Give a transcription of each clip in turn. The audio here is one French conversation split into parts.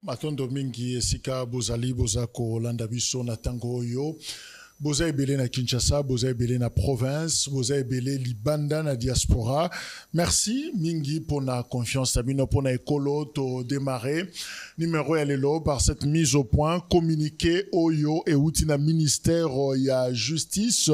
Matondo mingi esika bozali bozako landa biso na tango oyo. Boza ebele na Kinshasa, boza ebele na province, boza ebele libanda na diaspora. Merci mingi pour la confiance tabino pour na ekolo to démarrer. Numéro LLO par cette mise au point communiqué oyo et outina ministère ya justice.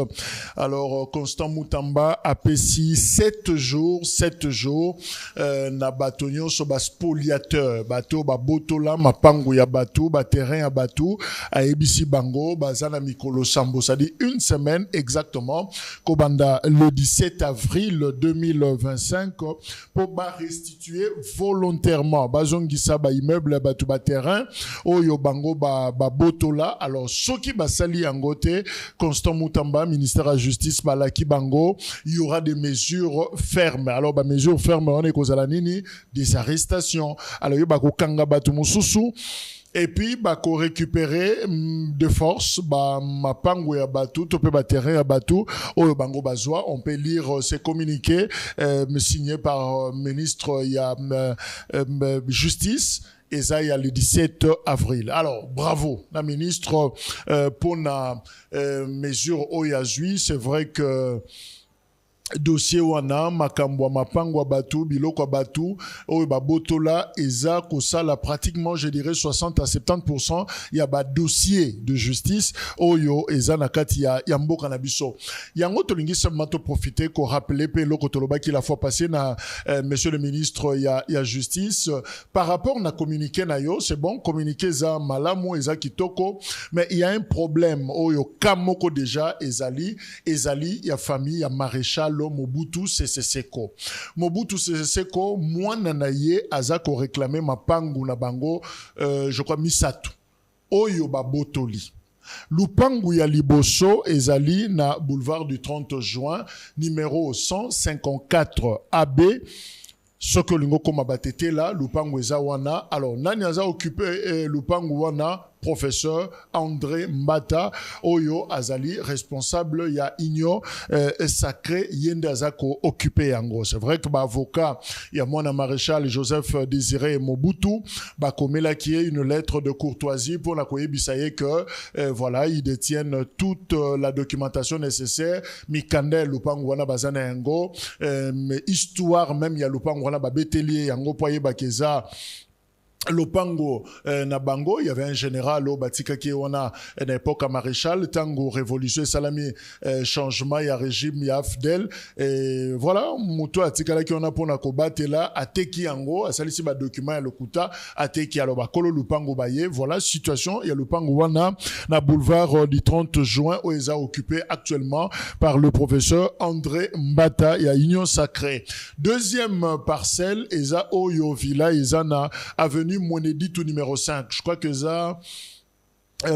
Alors Constant Mutamba a pesi 7 jours na batonyo so ba spoliateur, bato ba botola mapango ya bato, ba terrain ya bato, a ebisi bango bazana mikolo sambo. Ça dit une semaine exactement, Kobanda le 17 avril 2025, pour restituer volontairement, bazongisa ba immeuble batu ba terrain, oyo bango ba botola. Alors soki basali angote, Constant Mutamba, ministère de la Justice, balaki bango, il y aura des mesures fermes. Alors ba mesures fermes, on est kozala nini, des arrestations. Alors yo bako kanga batu mususu. Et puis, bako récupérer de force, mapango ya batu, topé ba terrain ya batu, oyo bango bazwa. On peut lire ces communiqués, signés par ministre ya justice. Et ça, il y a le 17 avril. Alors, bravo, la ministre, pour la mesure Oyazui. C'est vrai que dossier wana makambwa mapango batu biloko batu oyo ba botola eza kosala pratiquement je dirais 60 à 70% ya ba dossier de justice oyo eza na kati ya mboka na biso yango tolingi seulement to profiter ko rappeler pe loko toloba ki la fois passée na monsieur le ministre ya justice par rapport na communiqué na yo c'est bon communiqué za malamu eza kitoko mais il y a un problème oyo kamoko déjà ezali ya famille ya maréchal Mobutu Sese Seko. Mobutu Sese Seko, moi nanaye azako réclamer ma pangu na bango, je crois misatu. Oyo ba botoli. Lupangu ya liboso ezali na boulevard du 30 juin, numéro 154 AB. Ce que l'ingo koma batete là, Lupangu eza wana. Alors, nani aza occupé Lupangu wana? Professeur André Mbata Oyo Azali, responsable ya Igno Sacré Yende Azako occupé yango. C'est vrai que avocat, il y a moi maréchal Joseph Désiré Mobutu, komela qui est une lettre de courtoisie pour la koye bisaye que voilà, ils détiennent toute la documentation nécessaire. Mikandel Lupangu wana bazana yango, histoire même ya Lupangu wana babetelier yango poye bakeza. Lopango na bango, il y avait un général au Batika qui on a une époque à maréchal, tango révolution salami changement il y a régime il y a Fidel et voilà muto atikala qui on a pour na kobattre là ateki yango asalisi ba document ya lokuta ateki alo bakolo Lupango baye voilà situation il y a Lupango wana na boulevard du 30 juin où ils sont occupés actuellement par le professeur André Mbata ya Union Sacrée. Deuxième parcelle eza Oyo Villa ezana avenue Moneditu numéro 5. Je crois que ça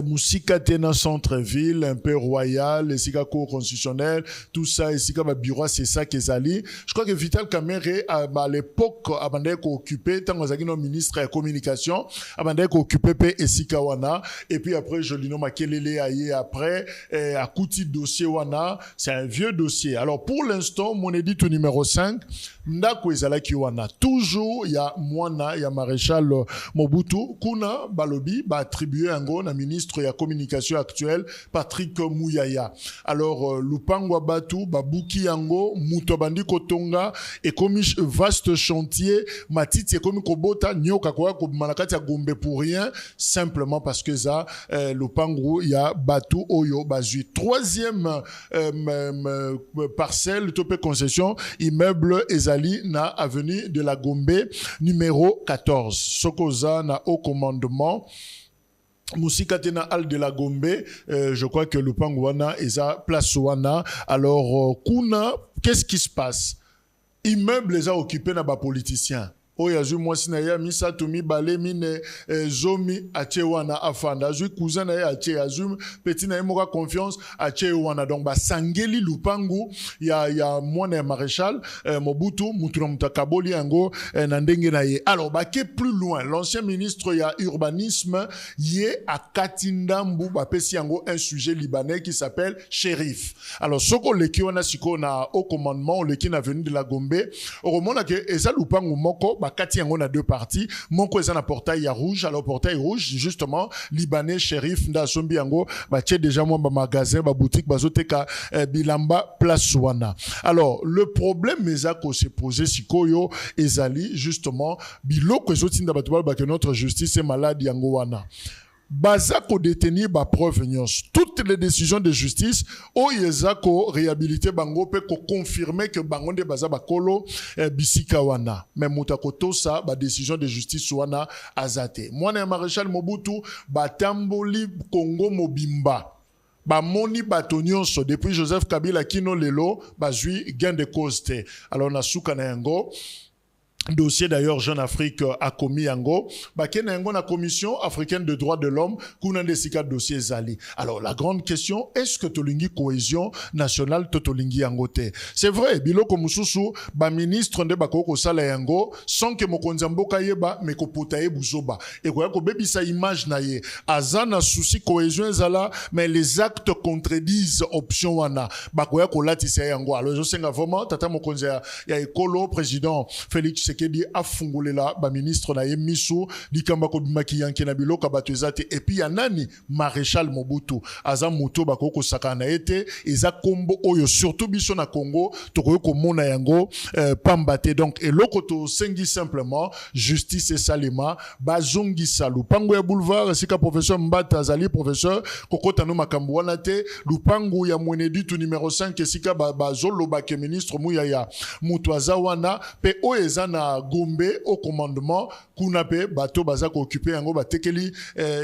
Moussika tena centre-ville, un peu royal, et cour constitutionnel, tout ça, et bureau, c'est ça qu'ils allaient. Je crois que Vital Kamere, à l'époque, abandé occupé, tant que nos ministre de communication, abandé occupé, et sika wana, et puis après, je lui nomme Makelele aïe après, à Kouti dossier wana, c'est un vieux dossier. Alors, pour l'instant, mon édit au numéro 5, ndako ezalaki wana. Toujours, il y a Mwana, il y a maréchal Mobutu, kuna, balobi, attribué un go, na ministre ya communication actuelle Patrick Mouyaya. Alors Lupango Batu babuki yango muto bandi kotonga et comme vaste chantier matiti et comme kobota nyoka kwa ko malakati ya gombe pour rien simplement parce que ça Lupango ya Batu oyo bazui. Troisième parcelle topé concession immeuble ezali na avenue de la Gombe numéro 14. Sokoza na haut commandement Moussika tena al de la Gombe, je crois que le Pangwana eza place wana. Alors kuna, qu'est-ce qui se passe? Immeuble les a occupé na ba politicien. Oyazu mwasina ya misa tumi bale mine zomi ache wana afanda azu cousin na ya ache azu petit na moka confiance ache wana donc ba sangeli Lupangu ya mwana ya maréchal Mobutu mutu na mutakaboli yango na ndenge na ye. Alors ba ke plus loin l'ancien ministre ya urbanisme yé à Katindambu ba pesi yango un sujet libanais qui s'appelle Shérif. Alors soko leki wana siko na au commandement leki na venu de la Gombe au moment que eza Lupangu moko ba bakati yango na deux parties moko eza na portail ya rouge alors portail rouge justement libanais shérif nda sombi yango ba tie déjà moi ba magasin ba boutique bazoteka bilamba place wana. Alors le problème ezako se poser sikoyo ezali justement biloko ezotinda bato ba que notre justice est malade yango wana. Bazako détenir ba preuve nyonso. Toutes les décisions de justice o yezako réhabiliter bango pe ko confirmer que bango nde baza bakolo bisika wana. Mais mutako to sa ba décision de justice wana azate. Mwana ya maréchal Mobutu batamboli Congo mobimba. Ba moni bato nyonso depuis Joseph Kabila kino lelo bazui gain de cause te. Alors na suka na yango dossier d'ailleurs Jeune Afrique a commis yango bakena yango na commission africaine de droits de l'homme kuna ndesika dossier zali. Alors la grande question, est-ce que tolingi cohésion nationale tolingi yango te? C'est vrai biloko mususu ba ministre nde bakoko sala yango sans que mokonzi mboka yeba mais ko potaye buzoba et ko bebisa image na ye azana souci cohésion zala mais les actes contredisent option wana bakoya ko latisa yango. Alors je senga vraiment tata mokonzi ya ekolo président Félix Sekedi afungulela ba ministre na yemisu likamba ko bimaki yanke na biloka bato ezate et puis yanani maréchal Mobutu aza moto bakoko sakana ete eza kombo oyo surtout biso na Congo tokoyo ko mona yango pambate. Donc eloko to sengi simplement justice et salima bazongi salu pango ya boulevard sika professeur Mbata azali professeur kokota no makambo wana te lupango ya mwenedi tu numéro 5 sika bazolo ba ke ministre muyaya mutu azawana pe oeza na Gombe au commandement kunape bato bazako occupé yango batekeli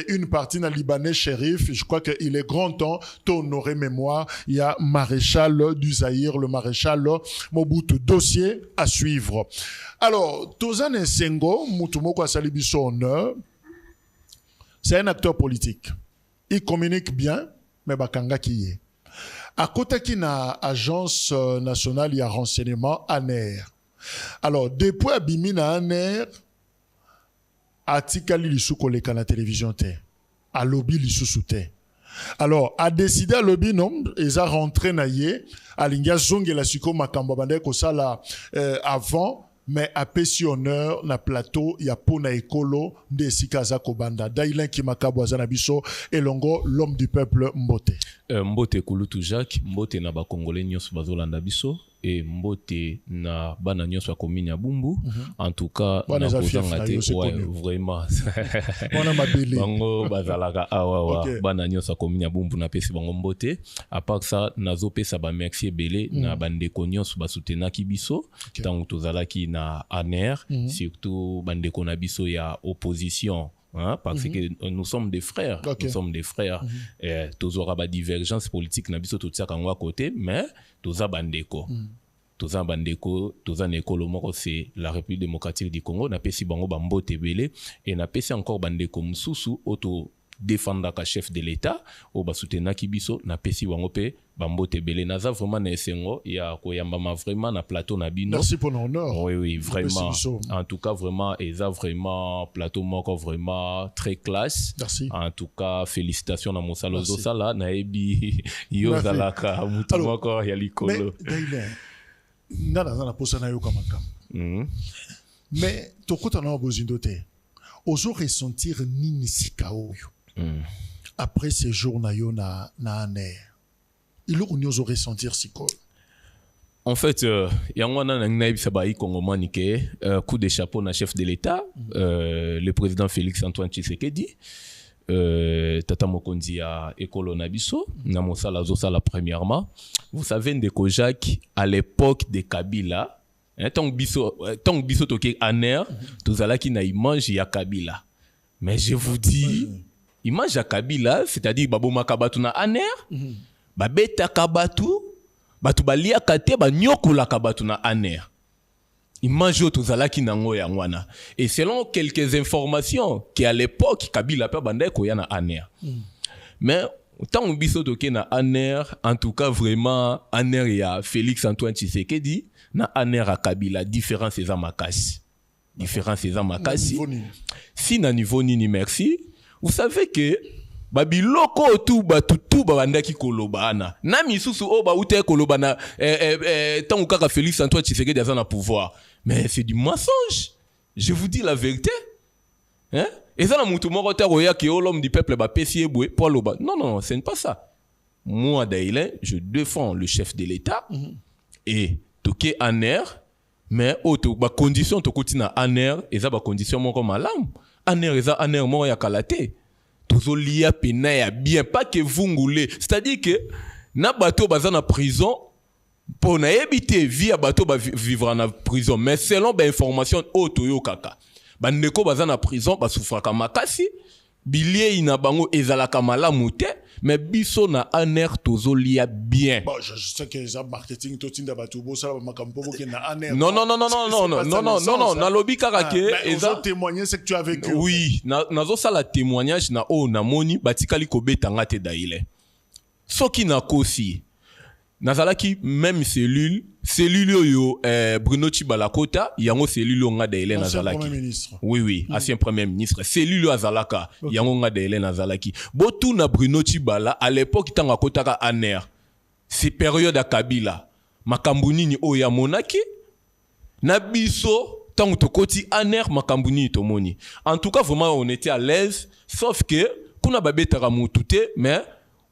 une partie na libanais shérif. Je crois qu'il est grand temps d'honorer mémoire il y a maréchal du Zaïre le maréchal Mobutu. Dossier à suivre. Alors Tozane Sengo mutumoko asali biso honneur, c'est un acteur politique, il communique bien mais bakanga kiye à côté qui na agence nationale il y a renseignement ANER. Alors, depuis abimi na aner, atikali lisuko leka na télévision te. A lobby lisusu te. Alors, a décidé à lobby non, ils a rentré na ye, alingia zonge la suko makamba bande ko sala avant, mais a pesi honneur na plateau ya pona ekolo de sikaza kobanda. Dailen ki makabo azana biso elongo l'homme du peuple Mbote. Mbote Kulutu Jacques, Mbote na ba Congolais nyonso bazolanda biso. Et Mbote na bana nyonso ya commune ya Bumbu. En tout cas, na kozanga te vraiment. Wana mabili. Bango bazalaka awa bana nyonso ya commune ya Bumbu na pesi bango Mbote. À part ça, nazo pesa ba merci ebele na bandeko nyonso basoutenaki biso. Tango tozalaki na ANER, surtout bandeko na biso ya opposition. Hein, parce que nous sommes des frères, nous sommes des frères. Tous aura ba divergence politique na biso tout ça kangwa côté, mais tous a bandeko. Tous a bandeko, tous a nekolo moko c'est la République démocratique du Congo. Na pesi bango bambote belé et na pesi encore bandeko mususu auto défendre ka chef de l'État au basutena kibiso na pesi wango pe bambote belé naza vraiment na esengo ya koyamba vraiment na plateau na bino. Merci pour l'honneur. Oui vraiment. En tout cas vraiment eza vraiment plateau moko vraiment très classe. Merci. En tout cas félicitations na mosalo zo sala na ebi yo zalaka mutu moko ya likolo. Mais nana posa na yo kamaka. Mais tokota na bozindo te. Ozo ressentir nini sikaoyo. Après ces jours na yo na aner. Il ou ozo ressentir sikol. En fait, yangwana na ngnaib sabai kongomani ke coup de chapeau na chef de l'État, le président Félix Antoine Tshisekedi, tata mokonzi ya ekolo na biso na mosala zo sala premièrement. Vous savez ndeko Jacques à l'époque de Kabila, tant biso toke aner, tozalaki na image ya Kabila. Mais je vous dis, image ya Kabila, c'est-à-dire babo makabatu na aner, babeta kabatu, batu balia kate ba nyokola kabatu na aner. Image yo tozalaki nango ya ngwana. Et selon quelques informations qui à l'époque Kabila pe banda ko ya na aner. Mais tant biso toke na aner, en tout cas vraiment aner ya Félix Antoine Tshisekedi na aner a Kabila différence eza makasi. Différence eza makasi. Si na niveau nini merci, vous savez que babiloko tu batutu babandaki kolobana. Na misusu o ba ute kolobana tant kaka Félix Antoine Tshisekedi aza na pouvoir. Mais c'est du mensonge. je vous dis la vérité. Hein? Et ça, l'homme du peuple, non, ce n'est pas ça. Moi, Daïlen, je défends le chef de l'État et toqué en air, mais ba condition to kotina en air, et ça ba condition mon comme alam. En air, et ça en air, moi, ya kalate. Tozo liya pena ya bien, pas que vous ngoulez. C'est-à-dire que, na bateau baza na prison, pour na éviter via bateau ba vivre en prison, mais selon ba information otoyo kaka. Ba ndeko baza na prison, ba souffraka makasi, bilier ina bango ezalaka malamu te. Mais biso na aner tozo lia bien. Bon, je sais que les marketing totinda batubo ça va makampo que na aner. Non, na lobby karake eza témoigner ce que tu as vécu. Oui, nazo sala témoignage na o na moni batikali ko betanga te daile. Soki na kosi nazalaki même cellule yo Bruno Chibalakota yango cellule nga daile nazalaki. Oui, ancien premier ministre. Cellule azalaka yango nga daile nazalaki. Botu na Bruno Chibala à l'époque tanga kotaka aner. C'est période à Kabila. Makambunini o ya monaki na biso tango tokoti aner makambunini tomoni. En tout cas vraiment on était à l'aise sauf que kuna babetaka mutute mais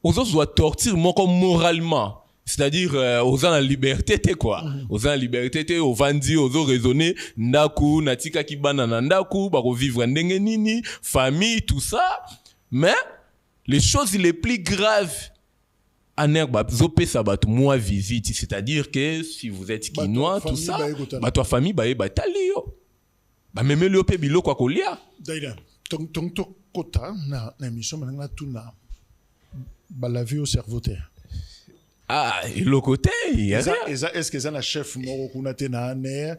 aux autres doit torture moko moralement. C'est-à-dire aux gens la liberté quoi aux gens la liberté au vandi aux autres raisonner ndaku natika kibana na ndaku ba vivre ndenge nini famille tout ça mais les choses les plus graves aner ba zope sabat moi visite c'est-à-dire que si vous êtes quinois tout ça ba toi famille ba talio ba même le pe bilo kwa kolia d'ailleurs ton kota na émission na tuna ba la vie au cerveau terre. Ah, et le côté, est-ce que ça na chef moro kuna te na aner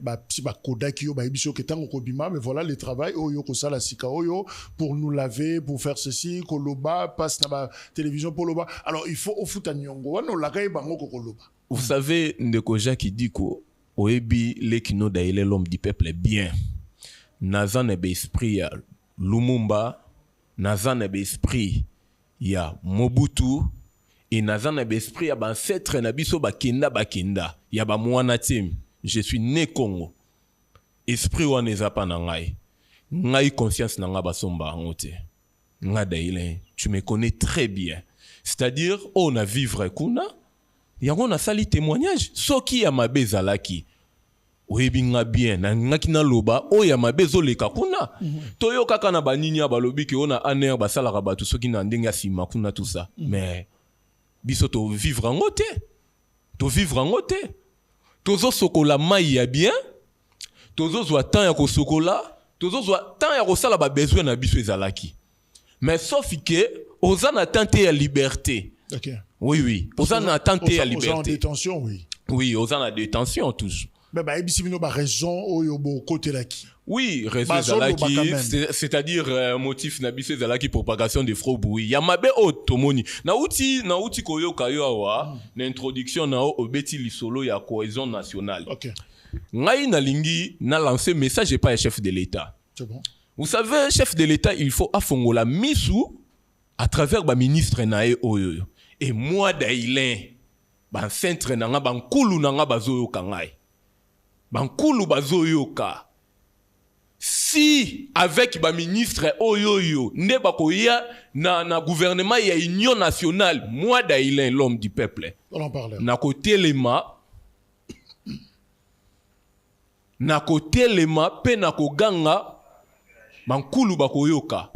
ba kodaki yo ba ebiso ketango kobima mais voilà le travail oyo ko sala sika oyo pour nous laver pour faire ceci koloba passe na ba télévision pour loba alors il faut ofuta nyongo wana la kai bango ko koloba. Vous savez ndeko Jacques dit ko oebi lekino daile l'homme du peuple est bien nazana be esprit ya Lumumba nazana be esprit ya Mobutu et nazana besprit ya ancêtre na biso bakenda ya ba mwana tim je suis né Congo esprit wana eza pa na ngai conscience na nga basomba ngote nga daile tu me connais très bien c'est-à-dire on a vivre kuna yango na sali témoignage soki ya mabe zalaki oyebi nga bien na ngaki na loba o ya mabe zoleka kuna toyo kaka na banini ya balobi ke ona aner basalaka batu soki na ndenge ya sima kuna tout ça mais biso to vivre en côté tozo sokola mai ya bien tozo zwa temps ya ko sokola tozo zwa temps ya ko sala ba besoin na biso ezalaki mais sauf que oza na tenter ya liberté. OK. Oui oza na tenter ya liberté. Oza en détention oui oza na détention toujours. Mais bah ebisibino ba raison oyo bo côté laki. Oui, raison zalaki, c'est-à-dire motif na biso zalaki propagation de faux bruit. Ya mabe otomoni. Na uti koyo kayo awa, na introduction na obeti lisolo ya cohésion nationale. OK. Ngai na lingi na lancer message pas chef de l'État. C'est bon. Vous savez, chef de l'État, il faut afongola misu à travers ba ministre na oyo. Et moi Daïlen, ba centre na nga ba nkulu na nga bazoyo kangai. Bankulu bazoyoka. Si avec ba ministre oyoyo nde bakoya na gouvernement ya union nationale moi Daïlen l'homme du peuple on en parle na côté lema pe na koganga bankulu bakoyoka.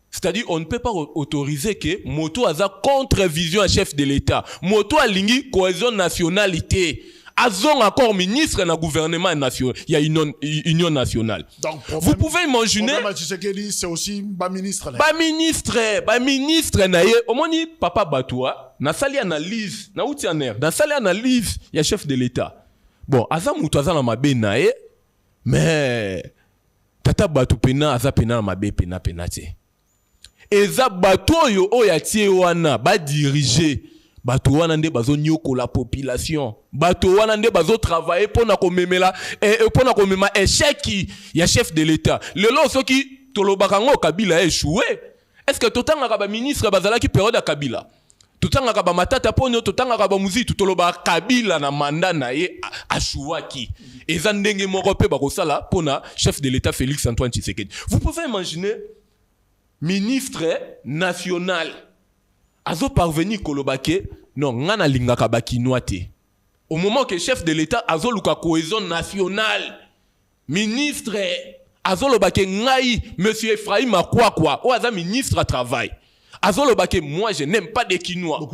C'est-à-dire on ne peut pas autoriser que moto aza contre vision à chef de l'État moto alingi cohésion nationalité azon encore ministre na gouvernement national, il y a une union nationale. Donc, vous pouvez imaginer. C'est aussi ba ministre. Ba ministre na ye. Omoni papa Batoua na sali analyse na outi aner. Na sali analyse il y a chef de l'État. Bon, aza mutu aza na mabe na ye, mais tata Batou pena aza pena na mabe pena te. Eza Batou yo oya tie wana ba diriger. Bato wana nde bazo nyoko la population bato wana nde bazo travailler pour na komemela pour na komema échec ya chef de l'État lelo soki tolobaka ngo Kabila échoué est-ce que totanga ba ministre bazala ki période ya Kabila Tutangaka ba matata ponyo, tutangaka ba muziki, tutoloba Kabila na manda na ye ashuwaki. Eza ndenge moko pe bakosala pona chef de l'État Félix Antoine Tshisekedi. Vous pouvez imaginer ministre national azo parvenir kolobake non ngana lingaka ba kinoate. Au moment que chef de l'État azo luka cohésion nationale, ministre azo lobake ngai monsieur Ephraim Akwakwa, o aza ministre à travail. Azolo bake, moi je n'aime pas des Kinois.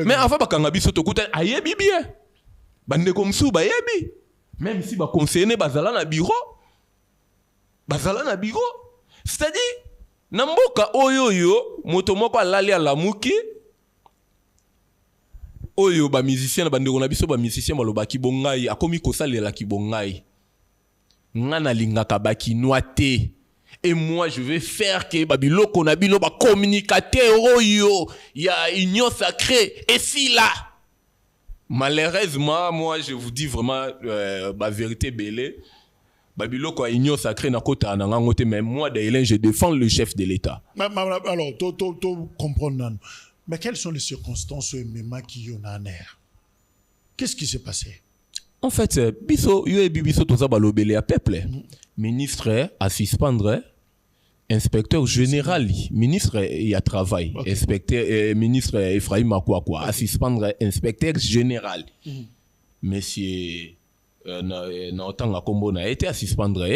Mais avant bakangabi so tokuta ayebi bien. Bande comme sou bayebi. Même si ba conseiller bazala na bureau. Bazala na bureau. C'est-à-dire namboka oyoyo moto moko alali ala muki. Oyo ba musicien bande ko na biso ba musicien balobaki bongai akomi kosalela ki bongai. Ngana lingaka ba Kinois te. Et moi, je vais faire que Babilo Konabilo va communiquer il y a union sacrée. Et si là, malheureusement, moi, je vous dis vraiment la vérité belée. Babilo ko union sacrée na kota na ngote, mais moi, d'ailleurs, je défends le chef de l'État. Alors, tu comprends. Mais quelles sont les circonstances où MMA qui ont un air? Qu'est-ce qui s'est passé? En fait, biso toza balobele à peuple. Ministre à suspendre, inspecteur général, ministre y a travail, okay. Inspecteur ministre Ephraim Akwakwa à suspendre, inspecteur général. Monsieur na otanga kombo na été à suspendre.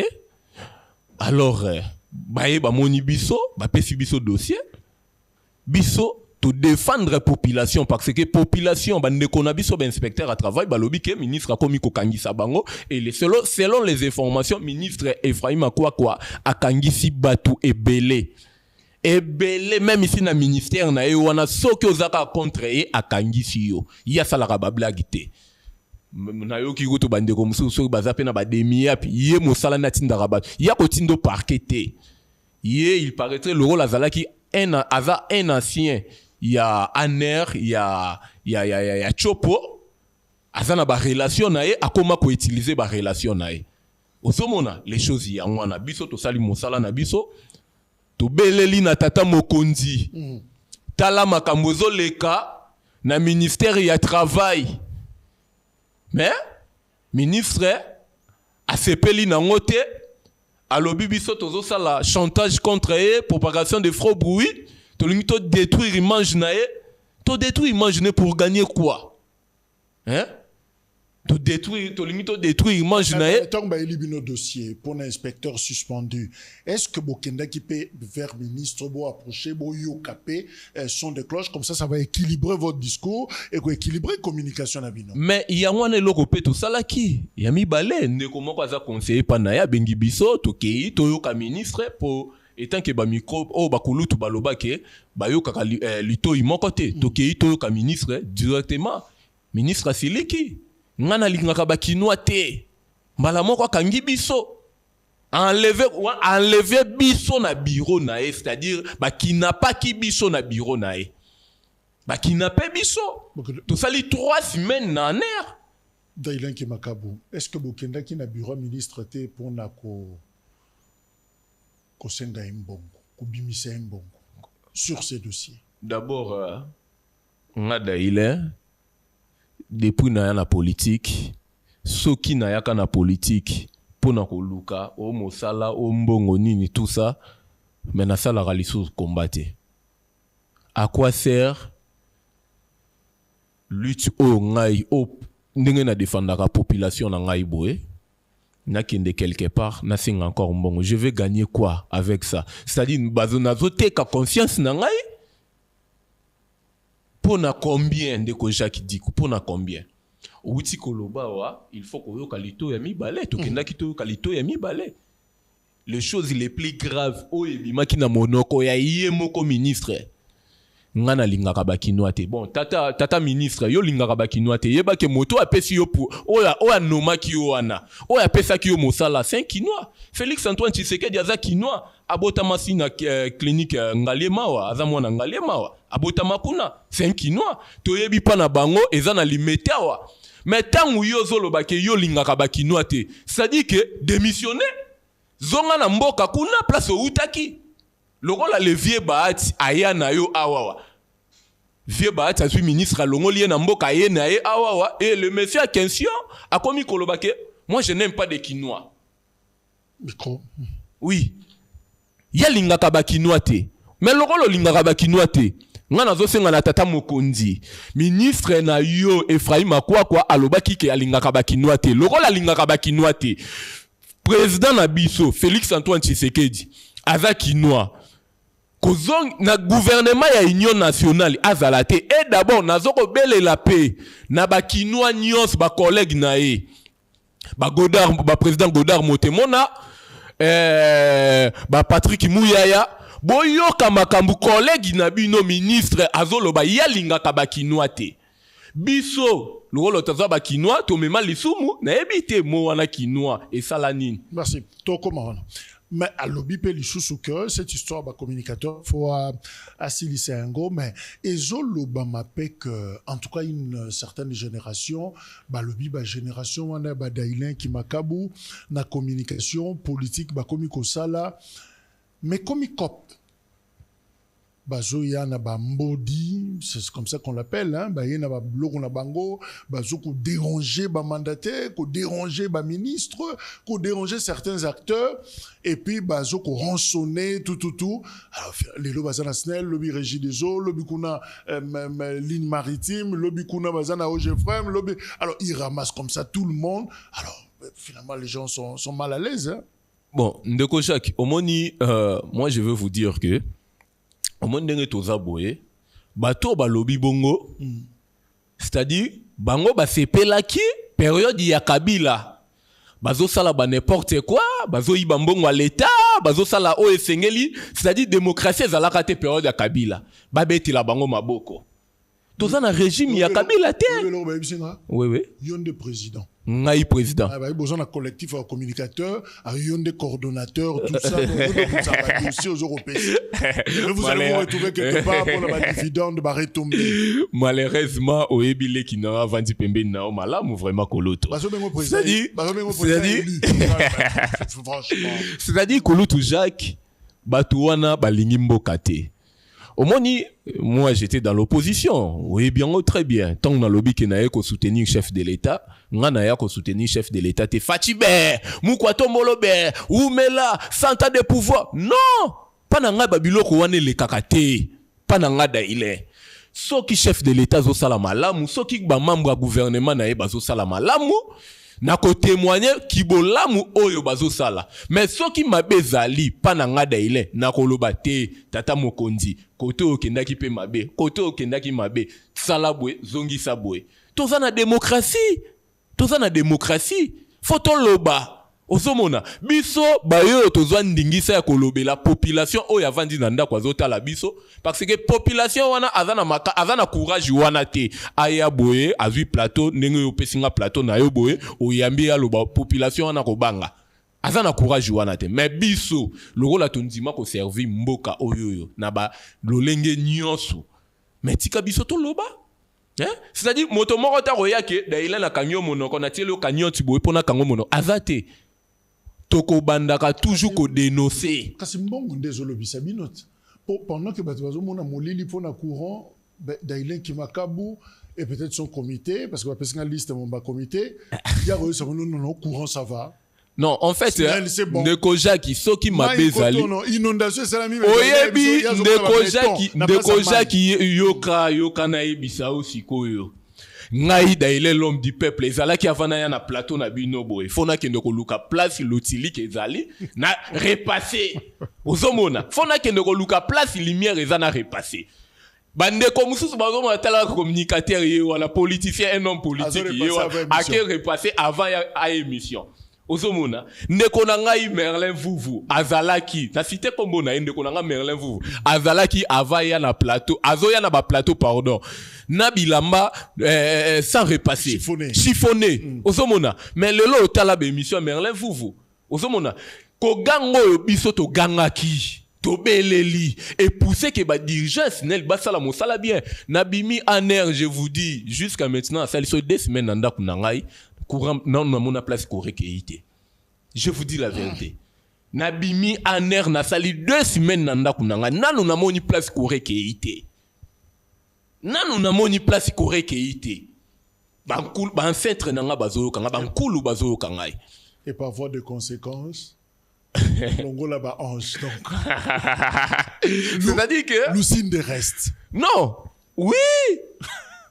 Alors baye ba moni biso, ba pesi biso dossier. Biso to défendre population parce que population bande konabiso ba inspecteur à travail balobi ke ministre akomi ko kangisa bango et selon les informations ministre Ephraim Akwakwa akangisi batu ebele même ici na ministère na e wana soki ozaka contre e akangisi yo ya sala ka bablagi te na yo ki goto bande ko musu so bazape na ba demi api ye mosala na tinda rabat ya ko tindo parqueté ye il paraîtrait le rôle azalaki un ancien. Il y a Aner, il y a Chopo. Azana ba relation nae, akoma ko utiliser ba relation nae. Osomona les choses y a ngwana biso to sali mosala na biso. To beleli na tata mokonzi. Tala makambozo leka na ministère ya travail. Mais ministre a sepeli na ngote alobi biso tozo sala chantage contre eux, propagation de faux bruits. To détruire image nae, to détruire image nae pour gagner quoi? Hein? To détruire image nae. Tant que il y a un dossier pour un inspecteur suspendu, est-ce que Bokenda qui peut vers ministre bo approcher bo yo capé son de cloche comme ça va équilibrer votre discours et équilibrer communication na bino. Mais il y a un loko pe to salaki, il y a mi balé ne comment pas ça conseiller pa na ya bengi biso to kei to yo ka ministre pour étant que ba micro o ba kulutu baloba ke ba yo kaka lito imoko te to kei to yo ka ministre directement ministre asiliki ngana lingaka ba Kinois te mbala moko kangi biso enlever biso na bureau na e, c'est-à-dire ba kinapa ki biso na bureau na e ba kinapé biso to sali 3 semaines na aner Dailan ki makabu. Est-ce que Bokenda ki na bureau ministre te pour na ko senga mbongo ko bimisa mbongo sur ces dossiers? D'abord nga Dailan depuis na la politique, ceux qui na yaka na politique pour na koluka o mosala o mbongo nini tout ça, mais na sala raliso combattre. À quoi sert lutte o ngai o ndenge na défendre la population na ngai boé na kende quelque part na singa encore mbongo, je vais gagner quoi avec ça? C'est-à-dire bazona zote ka conscience na ngai pour na combien de ko Jacques dit pour na combien outi koloba wa il faut ko yo kalito ya mi balé to kenda kito kalito ya mi balé les choses les plus graves o ebima ki na monoko ya yé moko ministre ngana lingaka ba Kinois te. Bon tata ministre yo lingaka ba Kinois te yeba ke moto apesi yo pour oya noma ki yo wana oya pesa ki yo mosala 5 Kinois. Félix Antoine Tshisekedi aza Kinois abota masina clinique Ngalemawa aza mwana Ngalemawa abota makuna 5 Kinois to yebi pa na bango eza na limete awa. Mais tangu yo zoloba ke yo lingaka ba Kinois te, ça dit que démissionner zonga na mboka kuna place outaki le rôle le vieux Bahati aya na yo awawa vieux Bahati azui ministre longoli na mboka aye na ye awawa et le monsieur a conscient a commis kolobake moi je n'aime pas des Quinois micro oui ya lingaka ba Quinois te mais le rôle lingaka ba Quinois te nga nazo senga na tata mokonzi ministre na yo Ephraim Akwakwa alobaki ke alingaka ba Quinois te le rôle alingaka ba Quinois te président na biso Félix Antoine Tshisekedi aza Quinois kozong na gouvernement ya union nationale azalate et d'abord nazoko belela pe na ba Quinois nyos ba collègue na ye ba Godard ba président Godard Motemona ba Patrick Mouyaya boyoka makambu collègue na bino ministre azoloba yalingaka ba Quinois te biso lolo taza ba Quinois to mema lisumu na ebite mo wana Quinois et salanine. Merci to comment mais à lobby pe lisusu que cette histoire ba communicateur faut assilissé un go mais ezoloba mape que en tout cas une certaine génération ba lobby ba génération wana ba dailin qui makabu na communication politique ba komiko sala mais komikop bazo yana ba mbodi c'est comme ça qu'on l'appelle hein ba yana ba bloco na bango bazo ko déranger ba mandataire ko déranger ba ministre ko déranger certains acteurs et puis bazo ko rançonner tout alors les lo bazana snel lobby régie des eaux lobby kuna ligne maritime lobby kuna bazana OGFM lobby alors ils ramassent comme ça tout le monde alors finalement les gens sont mal à l'aise hein. Bon ndeko Jacques omoni moi je veux vous dire que au monde ndenge toza boye bato ba lobby bongo c'est-à-dire bango ba sepelaki période ya Kabila bazo sala ba n'importe quoi bazo yiba mbongo à l'état bazo sala o esengeli c'est-à-dire démocratie ezalaka te période ya Kabila ba betela bango maboko toza na régime ya Kabila te oui yonde président ngai président ah bah besoin d'un collectif de communicateurs yonde coordonnateur tout ça ça va aussi aux Européens vous allez vous retrouver quelque part pour la dividende va retomber malheureusement au ebile qui n'a vendu pembe na malamu vraiment koloto c'est-à-dire koloto Jacques batuana balingi mboka te. Omoni, moi j'étais dans l'opposition. Oui, bien, très bien. Tant que lobby qui n'a ko soutenir chef de l'État, n'a ya ko soutenir chef de l'État. T'es fatigué, moukwato molobe, ou mela, santa de pouvoir. Non, pas nanga babilo ko wane le kakate, pas nanga daile. Soki chef de l'État zo sala malamu, soki ba membre gouvernement na ye bazo sala malamu. Na ko témoigner kibolamu oyo bazo sala mais soki mabe zali pana ngada ile na koloba te tata mokonzi kote okendaki pe mabe kote okendaki mabe sala bwe zongi sabwe toza na démocratie photo loba osomona biso bayo tozwa ndingisa ya kolobela population oyo avandi na ndako azotala biso parce que population wana azana courage wana te aya boye azui plateau ndenge yo pesinga plateau na yo boye oyambi ya loba population wana kobanga azana courage wana te mais biso lokola tondima ko servir mboka oyo na ba lolenge nyonso mais tika biso to loba hein c'est-à-dire moto moko ta royake daila na camion monoko na tielo camion tiboye pona kango mono azate toko bandaka toujours ko dénoncer kasi mbongo ndezolo bisabinote pendant que bato bazomona molili pona courant daila ki makabu et peut-être son comité parce que va passer une liste mon bas comité il y a reçu non courant ça va. Non, en fait, ndeko Jacques soki mabe zali inondation c'est la même oyebi ndeko Jacques yoka na ebisa osikoyo ngai daile l'homme du peuple ezalaki avana ya na plateau na bino boye fona kende ko luka place lotili ke ezali na repasser ozomona fona kende ko luka place lumière ezana repasser bandeko mususu bazomona tala communicateur ye wala politicien un homme politique ye a ke repasser avant ya émission ozomona ndeko na ngai Merlin Vuvu azalaki na cité kombo na ndeko na ngai Merlin Vuvu azalaki avaya na plateau azoya na ba plateau pardon na bilamba sans repasser chiffonné ozomona mais lelo otala ba émission Merlin Vuvu ozomona ko gango biso to gangaki to beleli et pousser que ba dirigeance nel basala mosala bien na bimi aner je vous dis jusqu'à maintenant ça les 2 semaines na ndako na ngai courant non na mona place correcte. Je vous dis la vérité. nabimi aner na sali 2 semaines na ndako nanga nanu na moni place koreke ite nanu na moni place koreke ite bankulu bancentre nanga bazoyoka nga bankulu bazoyoka ngai et par voie de conséquence longola ba ange donc c'est-à-dire que Lucinde reste non oui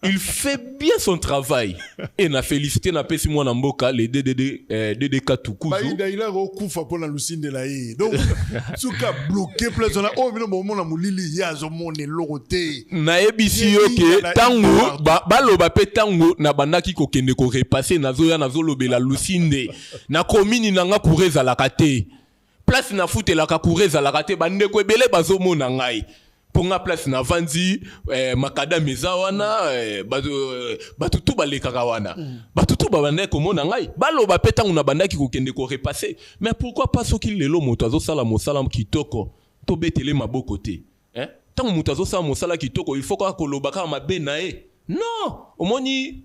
il fait bien son travail et na félicité na pesi mwana mboka les DDK Tukuzu ba il a okufa pour la Lucinde la yi donc suka bloqué place on a oh mais non na mulili ya zo mone loroté na ebisi yo ke tango baloba pe tango na bandaki ko kende ko repasser nazo ya nazo lobela Lucinde na komini nanga kureza la kate place na futela ka kureza la kate bande ko ebele bazo mona ngai ponga place na vandi makadam ezawana batutu balekaka wana batutu babande komona ngai baloba pe tango na bandaki ko kende ko repasser mais pourquoi pas soki lelo moto azosala mosala kitoko to betele maboko te hein tango moto azosala mosala kitoko il faut ko koloba ka mabe na e non omoni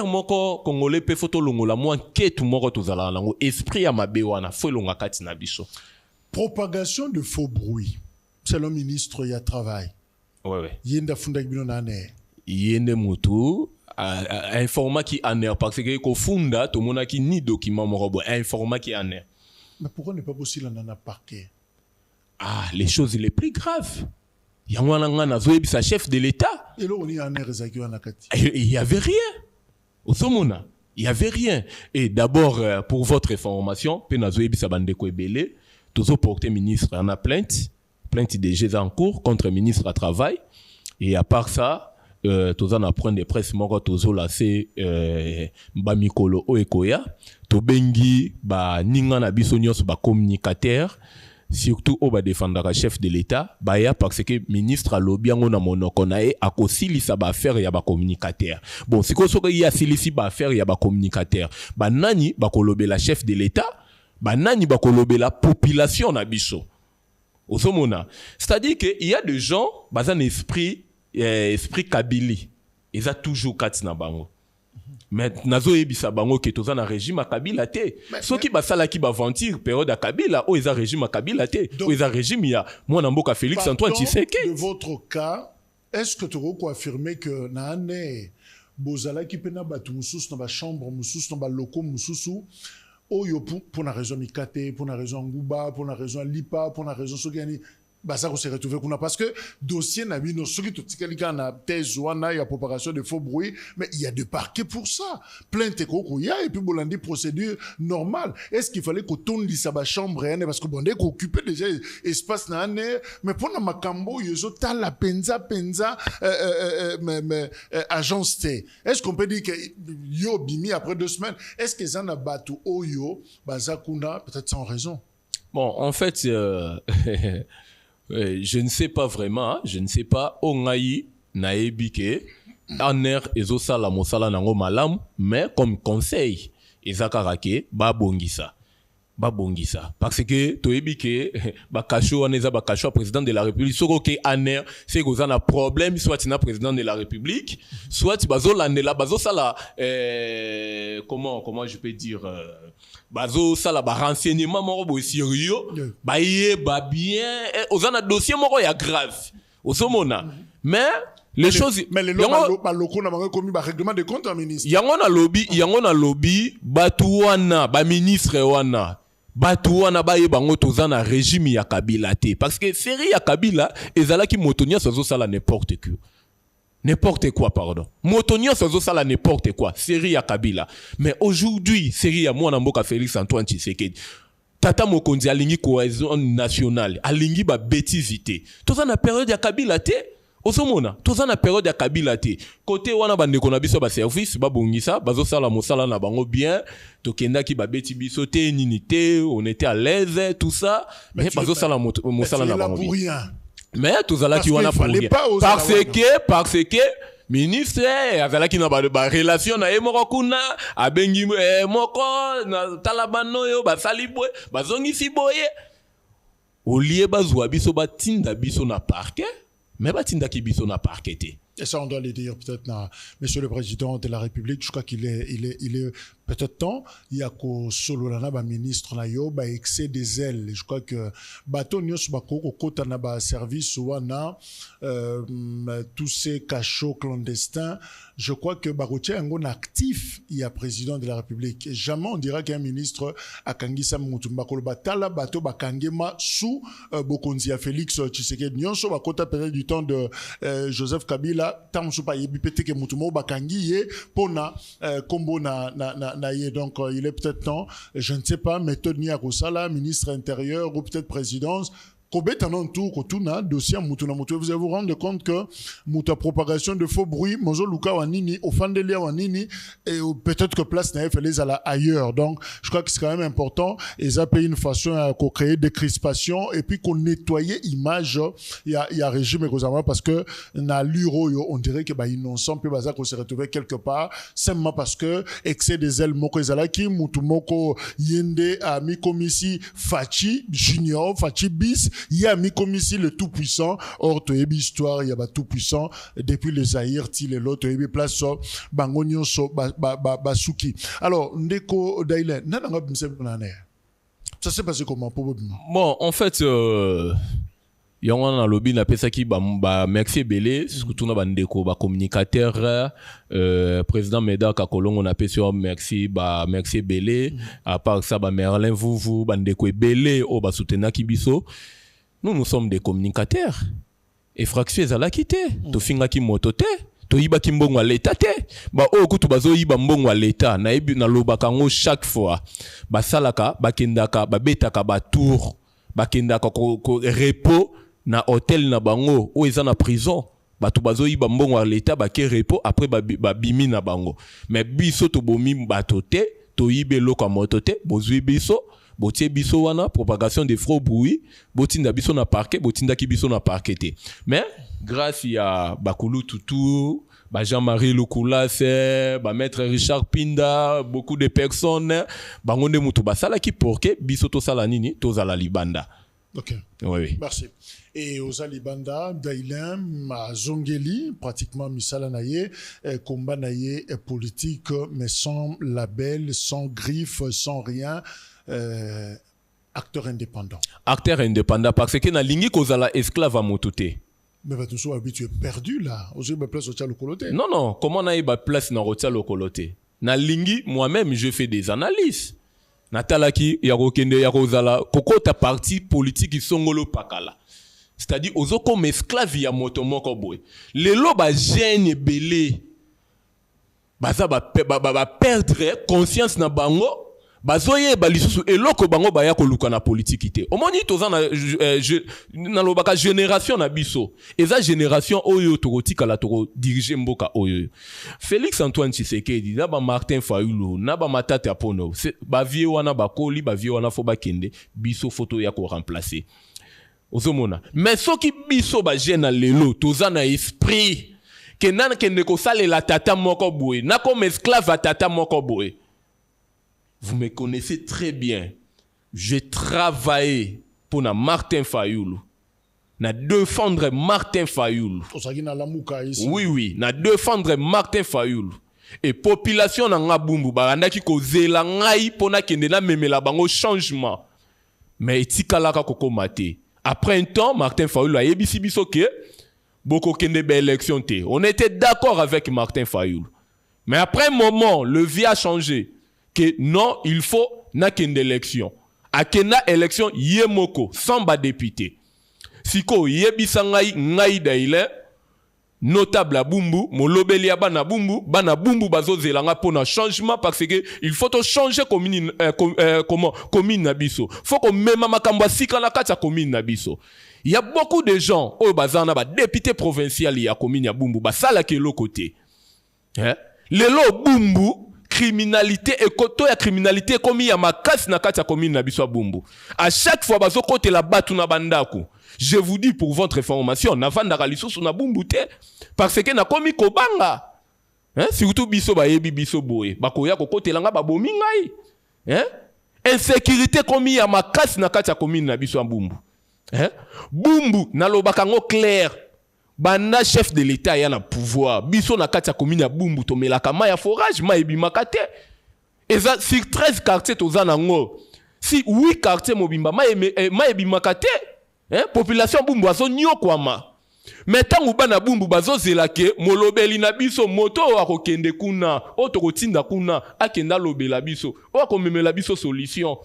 moko congolais pe photo longola moi ketu moko tozala nango esprit ya mabe wana fo longa kati na biso propagation de faux bruits. C'est le ministre y a travail. Ouais. Yenda funda bino nane. Yende mutu informa qui en est parce que ko funda to mona ki ni document morobo informa qui en est. Mais pourquoi n'est pas possible en a parquet? Ah, les choses les plus graves. Yangwana ngana zoebisa chef de l'état. Et là on y en est rezaki wana kati. Il y avait rien. Au somona, il y avait rien. Et d'abord pour votre information, penazo ebisa bande ko ebele, tozo porter ministre en a plainte DG en cours contre le ministre à travail. Et à part ça, tous en apprendre des presse moko tozo la c'est Bamikolo Oekoya, to bengi ba ninga na biso nyos ba communicateur, surtout au ba défendre chef de l'état, ba ya parce que ministre a lobby ngo na monoko na e akosilisa ba affaire ya ba communicateur. Bon, siko soka ya silisi ba affaire ya ba communicateur. Ba nani ba kolobela chef de l'état, ba nani ba kolobela population na biso. C'est-à-dire qu'il y a des gens, bazan esprit Kabili, ils ont toujours quatre na bango. Mais nazo ebisa bango ke toza na régime à Kabila te. Ceux qui basala qui ba ventir période à Kabila, ils ont régime à Kabila te. Ils ont régime ya moi na mboka Félix Antoine Tshisekedi. De votre cas, est-ce que tu peux affirmer que na ane bozala ki pena batu mususu na ba chambre mususu na ba loko mususu Oyo pour la raison Mikate, pour la raison Ngouba, pour la raison Lipa, pour la raison Sogani, bah ça on s'est retrouvé parce que dossier n'a mis nos ceux qui tout na thèse ou il y a propagation de faux bruits, mais il y a des parquets pour ça. Plainte il y a et puis bolandi procédure normale. Est-ce qu'il fallait qu'on tourne la chambre parce que bon dès qu'on occupait déjà espace na année, mais pour na makambo yozo ta la penza agence T. Est-ce qu'on peut dire que yo bimi après 2 semaines, est-ce que ça na batu oyo bazakuna peut-être sans raison? Bon, en fait je ne sais pas vraiment, je ne sais pas ongai naebike aner ezosa la mosala nango malam, mais comme conseil ezakarake babongisa parce que toebike bakacho waneza bakacho président de la République soko ke aner c'est que na problème soit na président de la République soit bazolandela bazosala comment je peux dire bazo sala ba renseignement moko bo sérieux ba yeba bien ozana dossier moko ya grave osomona mais les choses mais les locaux na bango commis ba règlement de compte en ministre yango na lobby batu wana ba ministre wana batu wana ba yeba ngo tozana régime ya Kabila te parce que série ya Kabila ezalaki motonia sozo sala n'importe quoi, pardon. Motonio ça la n'importe quoi. Série à Kabila. Mais aujourd'hui, série à moi Namboka Félix Antoine Tshisekedi. Tata Mokonzi alingi cohésion nationale. Alingi ba bêtisité. Tout ça na période ya Kabila te. Osomona. Tout ça na période ya Kabila te. Côté wana bande ko na biso ba service ba bongisa, bazo sala mosala na bango bien. Tokenda ki ba beti biso te ninité, on était à l'aise tout ça. Mais bazo sala mosala na bango bien. Mais tout ça là qui wana pour rien parce que ministre azalaki na ba relation na emoko kuna abengi moko na talabano yo basali boye bazongisi boye olie bazwa biso batinda biso na parquet mais batinda ki biso na parquet. Et ça, on doit le dire peut-être, Monsieur le Président de la République, je crois qu'il est peut-être temps il y a ko solo na ba ministre na yo ba excès des ailes. Je crois que bateau nyos ba ko kota na ba service wana tous ces cachots clandestins. Je crois que Baroutier est un actif, il y a président de la République. Et jamais on dira qu'un ministre a kangisa mutumba koloba tala bato bakangema sous Bokonzi à Félix Tshisekedi. Nyonso bakota peut-être du temps de Joseph Kabila, tam sou pa yebi pete ke mutumo bakangi ye pona kombo na ye. Donc il est peut-être temps, je ne sais pas, méthode ni akosala, ministre intérieur ou peut-être présidence. Kobetanon tout kotuna dossier mutuna mutu, vous allez vous rendre compte que muta propagation de faux bruits mozo luka wanini ofandelia wanini et peut-être que place na les à la ailleurs. Donc je crois que c'est quand même important et ça paye une façon à créer des crispations et puis qu'on nettoyer image il y a régime et parce que na luro on dirait que ba innocent peut baza qu'on se retrouver quelque part simplement parce que excès des ailes moko ezalaki mutu moko yende a mi komisi Fachi Junior Fachi bis. Il y a Mikomisi le tout-puissant, or tu as une histoire, il y a tout-puissant, depuis le Zaïre, il et l'autre, il y a place sur Bangonio, Basuki. Alors, Ndeko Daïlen, ça s'est passé comment pour vous? Bon, en fait, il y a un lobby na pesa ki ba merci belé surtout na bandeko ba communicateur président Meda Kakolongo on appelle sur merci belé à part ça ba Merlin vous bandeko belé o ba soutenir kibiso. Nous sommes des communicateurs. Et fraction ezala quitté. To finga ki motote. To yiba ki mbongo à l'état te. Ba o kutu bazo yiba mbongo à l'état. Na yibi na lobaka ngo chaque fois. Ba salaka, ba kendaka, ba betaka ba tour. Ba kendaka ko repos na hôtel na bango. O eza na prison. Ba to bazo yiba mbongo à l'état ba ke repos après ba bimi na bango. Mais biso to bomi batote. To yibe loko motote. Bozui biso. Botie biso wana propagation des faux bruits botinda biso na parquet botinda ki biso na parquet. Mais grâce à Bakulu Tutu, Jean-Marie Lukulas, maître Richard Pinda, beaucoup de personnes bangonde mutu basala ki porke biso to sala nini to zala libanda. OK. Oui. Merci. Et aux Alibanda, Dailem, Zongeli, pratiquement Misala Naye, combat Naye politique, mais sans label, sans griffe, sans rien. Acteur indépendant. Acteur indépendant parce que na lingi kozala esclave à mototé. Mais va toujours habitué perdu là. Aussi ba place au tchalo koloté. Non, comment na ba place na tchalo koloté. Na lingi moi-même je fais des analyses. Natalaki ya rokende ya kozala kokota parti politique isongolo pakala. C'est-à-dire ozo comme esclave ya moto moko boy. Lelo ba jeune belé. Baza ba perdre conscience na bango. Bazoye balisusu eloko bango baya ko luka na politique ité. Omoni toza na lobaka génération na biso. Eza génération oyo tokotika la toko diriger mboka oyo. Félix Antoine Tshisekedi na ba Martin Fayulu na ba Matata Apono. Ba vie wana ba koli ba vie wana fo ba kende biso photo ya ko remplacer. Ozomona. Mais soki biso ba jeune lelo toza na esprit ke nana kende ko sale la tata moko boye. Na comme esclave à tata moko boye. Vous me connaissez très bien. J'ai travaillé pour Martin Fayulu. Na défendre Martin Fayulu. Oui, na défendre Martin Fayulu. Et population na ngabumbu baranda ki kozela ngai pona kende na memela bango changement. Mais etikalaka koko mate. Après un temps, Martin Fayulu a yebisi biso ke boko kende be élection te. On était d'accord avec Martin Fayulu. Mais après un moment, le vie a changé. Que non, il faut na kende élection. A kena élection yemoko sans ba député. Siko yebisa ngai daile notable à Bumbu, molobeli ya bana Bumbu bazo zelanga pona changement parce que il faut to changer commune commune na biso. Faut ko mema makambo sika na kati ya commune na biso. Il y a beaucoup de gens oyo bazana ba député provincial ya commune ya Bumbu basala ke lo côté. Hein? Lelo Bumbu criminalité et koto ya criminalité comme ya makasi na kati ya commune na biso Bumbu. À chaque fois bazo kote la batu na bandako. Je vous dis pour votre information, na vandaka lisusu na Bumbu te parce que na komi kobanga. Hein? Surtout biso ba yebi biso boye. Bakoya ko kote langa ba bomi ngai. Hein? Insécurité comme ya makasi na kati ya commune na biso Bumbu. Hein? Bumbu na lobaka ngo clair. Bana chef de l'État ya na pouvoir. Biso na kati ya commune ya Bumbu to melaka ma ya forage ma ebimaka te. Et ça, sur 13 quartiers, si 8 quartiers mobimba, ma ebimaka te. Population bumbu azo nyokwama. Mais tant ou bana bumbu bazo zelake, molobeli na biso moto akokende kuna, otokotinda kuna, akenda lobela biso, akomemela biso solution.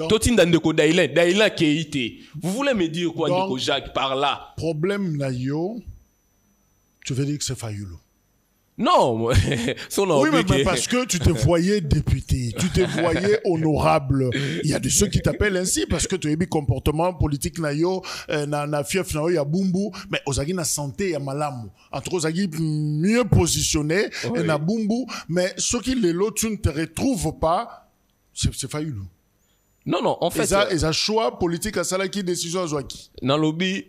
Totinda ndeko Dailen keite. Vous voulez me dire quoi, ndeko Jacques, par là? Problème na yo, tu veux dire que c'est Fayulu? Non, oui, mais parce que tu te voyais député, tu te voyais honorable. Il y a de ceux qui t'appellent ainsi parce que tu as eu comportement politique na yo, na fief na yo ya bumbu, mais ozagi na santé ya malamu. Entre ozagi mieux positionné na bumbu, mais ceux qui les lots tu ne te retrouves pas, c'est Fayulu. Non, en fait... Et ça choix politique à Salaki, décision à Zouaki. Dans le lobby,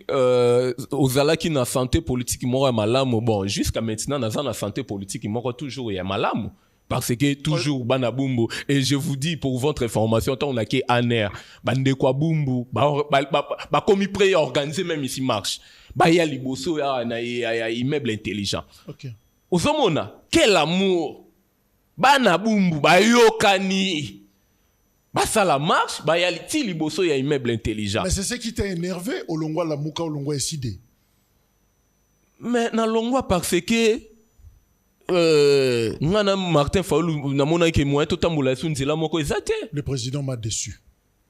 aux Zalaki, na santé politique, il y a malamu. Bon, jusqu'à maintenant, dans la santé politique, il y a toujours malamu. Parce que toujours, bana bumbu. Et je vous dis, pour votre information, on a qui aner, bande quoi bumbu, comme il pré organisé même ici marche. Il y a liboso, il y a immeuble intelligent. Ok. Aux hommes, quel amour! Bana bumbu, yokani. Ça la marche, y a liboso ya immeuble intelligent. Mais c'est ce qui t'a énervé au Longwa la Mouka au Longwa SID. Mais dans Longwa parce que ngana Martin Fayulu na mona ke moi totambola sunzela moko ezate. Le président m'a déçu.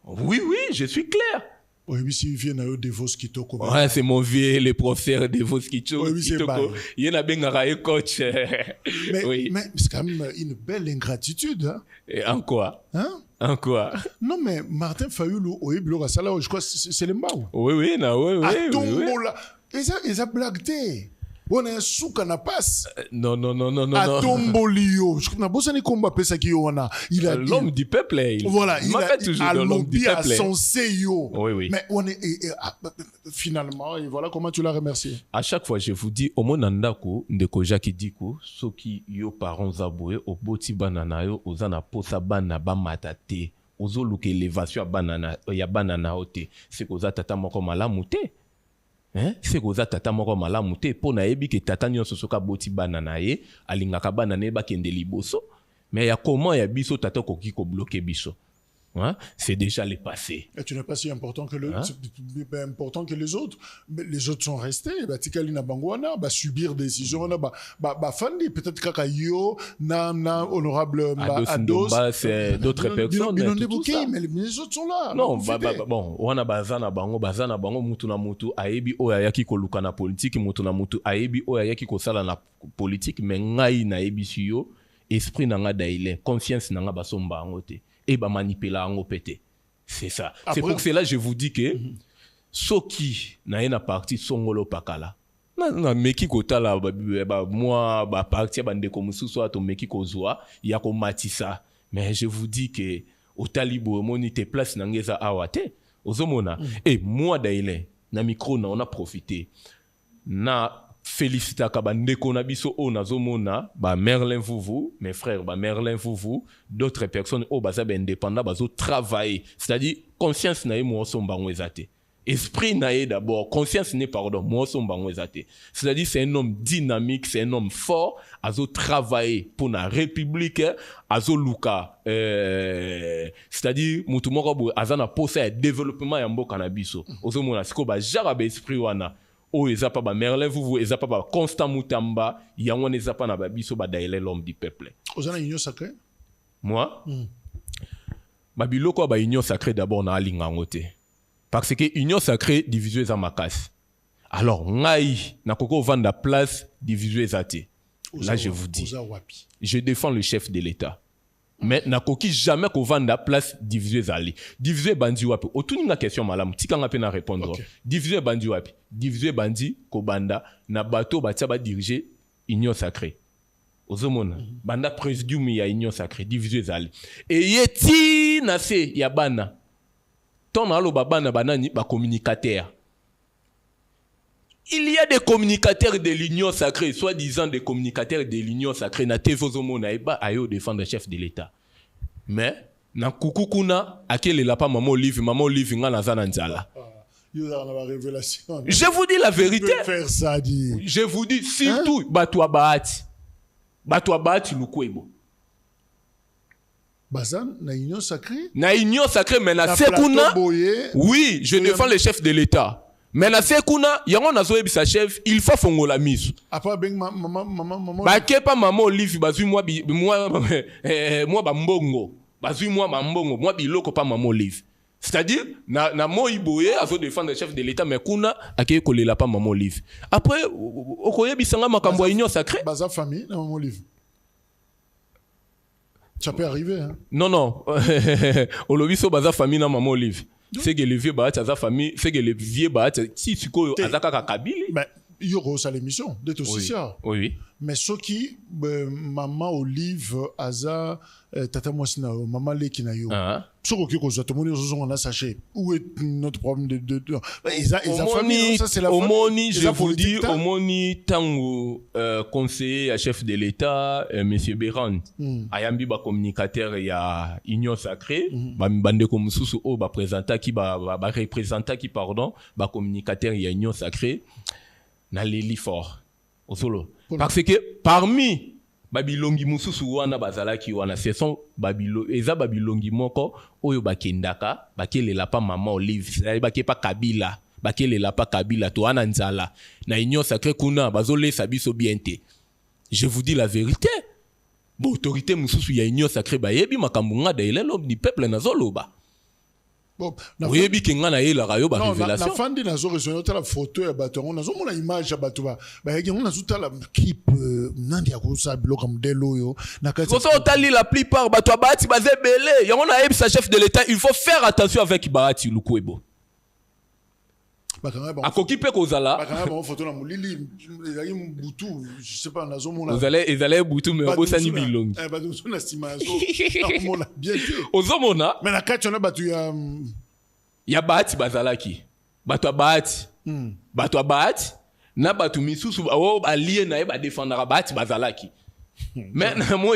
Oui, je suis clair. Oui, si vient na yo Devos Kitoko. Ouais, c'est mon vieux le professeur Devos Kitoko. Oui, c'est Kitoko. Il y en a bengara coach. Mais c'est quand même une belle ingratitude hein. Et en quoi? Hein? En quoi? Non, mais Martin Fayulu, je crois que c'est le Mbao. Oui. Atombola. Ils ont blagué. On a un souk à passe. Non. Atombolio. Je crois que c'est combat pesa qui wana. Il a l'homme du peuple. Voilà, il a toujours l'homme du peuple. Son CEO. Oui. Mais on est finalement, et voilà comment tu l'as remercié. À chaque fois, je vous dis, au monandako, ndeko Jacques Diko, soki yo parents zaboué, au boti banana yo, ozana posa bana ba matate, ozo luke élévation banana, ya banana ote, c'est que oza tata moko malamu te. C'est que oza tata moko malamu te, po na yebi ke tata nyonso soka boti banana ye, alingaka banana ye ba kende liboso, mais ya comment ya biso tata koki ko bloquer biso. C'est déjà le passé. Et tu n'es pas si important que important que les autres. Mais les autres sont restés. Tikali na bangwana, subir des décisions. Fandi peut-être kakayo na honorable Ados. C'est d'autres personnes. Mais les autres sont là. Non, bon, on a bazana bango mutu na mutu aebi oyayaki ko luka na politique mutu na mutu aebi oyayaki ko sala na politique mais ngai na ebi siyo esprit na nga daile conscience na nga basomba ngote. Et manipula en pété. C'est ça. Après, c'est pour cela que je vous dis que Soki na ena parti songolo pakala. Na meki kota la moi parti bande comme sous to meki kozwa ya ko matisa. Mais je vous dis que au talibo moni te place na ngeza awate. Ozomona et moi daile na micro na on a profité. Na félicita kabandeko na biso o nazomona ba Merlin Vouvou mes frères ba Merlin Vouvou d'autres personnes au baza indépendant bazo travailler c'est-à-dire conscience na mo somba ngwezate esprit na d'abord conscience n'est pardon mo somba ngwezate c'est-à-dire c'est un homme dynamique c'est un homme fort azo travailler pour la république azo luka c'est-à-dire mutu moko azana posa développement ya mboka na biso ozomona siko ba jara ba esprit wana o ezapa ba Merlin Vouvou ezapa ba Constant Mutamba yango ezapa na babiso ba daile l'homme du peuple. Ozana union sacrée? Moi ba biloko ba union sacrée d'abord na alinga ngote. Parce que union sacrée divisée za makas. Alors ngai na koko vanda place divisée zate. Là je vous dis. Je défends le chef de l'État. Mais na koki jamais ko vanda place divisé zali divisé bandi wapi otuni na question malamu tika nga pe na répondre divisé bandi wapi divisé bandi ko banda na bato batia ba diriger union sacrée ozomona banda présidium ya union sacrée divisé zali et yeti na se ya bana ton alo bana banani ba communicateur. Il y a des communicateurs de l'Union sacrée, soi-disant des communicateurs de l'Union sacrée, na tevozomo na eba ayo défendre le chef de l'État. Mais na kukukuna akele la pas maman Olive nga na zana nzala. Je vous dis la vérité. Je vous dis surtout batwa bahati lukwebo. Bazan, na union sacrée. Na union sacrée, mais na sekuna. Oui, je défends le chef de l'État. Mais na sekuna, yango na zoebi sa chef, il faut fongo la mise. Après ben maman. Ba kepa maman Olive bazui moi ba mbongo. Bazui moi ba mbongo, moi biloko pas maman Olive. C'est-à-dire na moi iboye a défendre le chef de l'État mais kuna akeye kolela pas maman Olive. Après okoyebi sanga makambo union sacrée. Baza famille na maman Olive. Ça peut arriver, hein? Non. Au lobby, so baza famille na maman Olive. C'est que les vieux baat, sa famille, c'est que les vieux baat, si tu ko azaka kakabili. Mais il y aura aussi l'émission, d'être aussi ça. Oui. Mais ce qui, maman Olive, Aza, tata Mwasina, maman Leki na yo. Ce qui cause tout le monde, on a sachet. Où est notre problème de famille, ça c'est la famille. Omoni, je vous dis, Omoni, tango conseiller à chef de l'État, monsieur Béran, ayambi ba communicateur ya Union Sacrée, ba mbande comme sous o ba présenter qui ba représenter qui pardon, ba communicateur ya Union Sacrée, na leli fort. Au solo. Parce que parmi babilongi mususu wana bazalaki wana ce sont eza babilongi moko oyo bakendaka bakelela pa maman Olive c'est bakepa Kabila bakelela pa Kabila to wana nzala na union sacrée kuna bazolesa biso bien te. Je vous dis la vérité. Bo autorité mususu ya union sacrée bayebi makambo ngada elelo ni peuple nazoloba. Bon, oui, bi kinga na yela rayo ba révélation. Na fandi na zo raisonner la photo ya bato on nazo mona image ya bato ba yaki on nazo tala clip nandi ya ko sa biloko modelo yo na kati. Ko so tali la plupart bato abati bazebele yango na yebi sa chef de l'État il faut faire attention avec Bahati Lukwebo. Akoki pe kozala bakanga ba photo na mulili ezali mbutu je sais pas nazo mona ezale butu me obosani bilongi bato so na sima zo mona bien que ozomona mais na kati on a batu ya Bahati bazalaki bato abati na bato misusu o allié na ba défendre Bahati bazalaki. Mais moi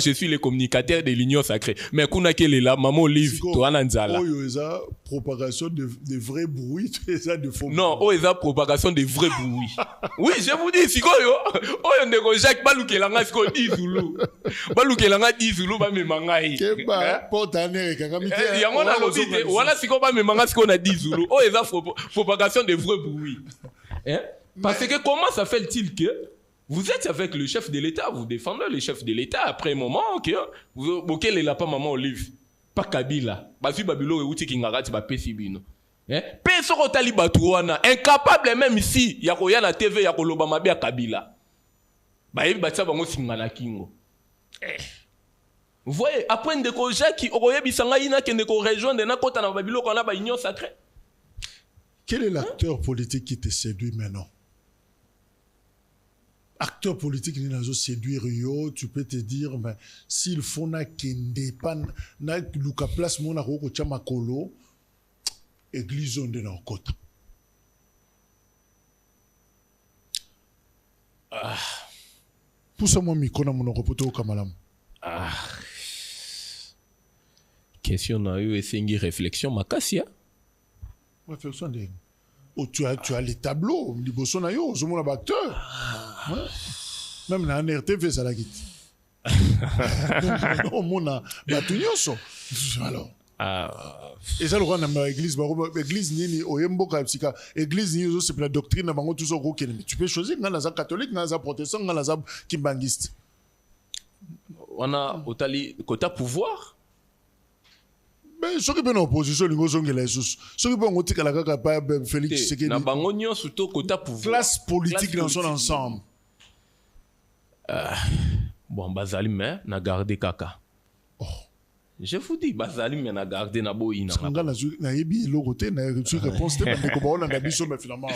je suis le communicateur de l'Union Sacrée. Mais kuna kele la maman Olive to ananzala. Oh eza propagation de vrais bruits, ça de faux. Non, oh eza propagation de vrais bruits. Oui, je vous dis sikoyo, oyo ndeko Jacques balukelanga siko 10 Zulu. Balukelanga 10 Zulu ba memangai. Keba portane kakamite. Yango na lobite, wala siko ba memanga siko na 10 Zulu. Oh eza propagation de vrais bruits. Hein? Parce que comment ça fait-il que vous êtes avec le chef de l'État, vous défendez le chef de l'État. Après un moment, ok, vous quel est là pas maman Olive, pas Kabila, basu babilo et outi kingarati ba pesibino. Hein? Pesoko tali batuana, incapable même ici, yako ya na TV yako loba mabe Kabila. Ba yebi batsa bango singana kingo. Vous voyez, après ndeko Jacques okoyebi sanga ina ke ndeko rejoindre na kota na babilo ko na ba union sacrée. Quel est l'acteur politique qui te séduit maintenant? Acteur politique qui nous séduire yo, tu peux te dire mais s'il faut na kende pan na luka place mona ko chama kolo église onde na kota. Pour ça moi miko na monoko poto kamalam. Question na yo esengi réflexion makasi. Réflexion de oh, tu as les tableaux, liboso na yo, zo mona acteur. Ouais. Même na NRTV ça la quitte. Non mona batunyoso. Alors. Et ça le rend dans l'église, l'église nini oyemboka psika, église nini c'est la doctrine na bango tout ça ko kene. Tu peux choisir ngana za catholique, ngana za protestant, ngana za kimbangiste. On a otali quota pouvoir. Mais ce qui est en opposition, ce qui est en opposition, Félix Tshisekedi. Na bango nyonso to quota pouvoir. Classe politique dans son ensemble. Bon, bazali mais na garder kaka. Oh. Je vous dis, bazali mais na garder na boina. Sanga na yebi lo côté na réponse te bande ko baona na biso mais finalement.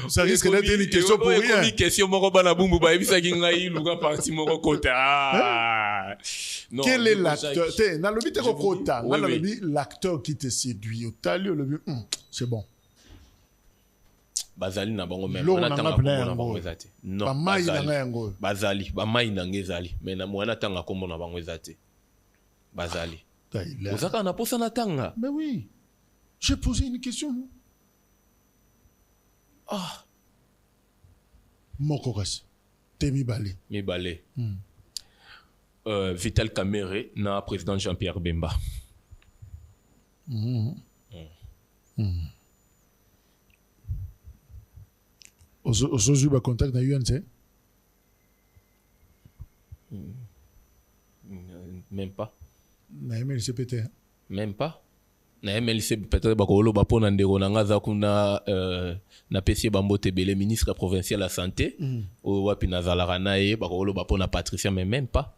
Ça risque d'être une question pour rien. Une question moko bana bumbu ba yebisa ki ngai luka parti moko kota. Non. Quel est l'acteur? Dans le but de Kota, dans le but l'acteur qui te séduit. Au talio le but, c'est bon. Bazali na bango même. On attend na bango ezate. Non. Bazali, ba mai na ngezali. Mais na mwana tanga kombo na bango ezate. Bazali. Ozaka na posa na tanga. Mais oui. J'ai posé une question. Ah. Mokokas. Te mi balé. Mi balé. Vital Kamerhe na président Jean-Pierre Bemba. Aujourd'hui, il contact dans l'UNC. Même pas. Na MLC PT. Même pas. Na MLC peut-être bakolo ba pona ndeko na ngaza kuna na PC Bambote Bele ministre provincial de la santé o wapi na zalaka na ye bakolo ba pona Patricia mais même pas.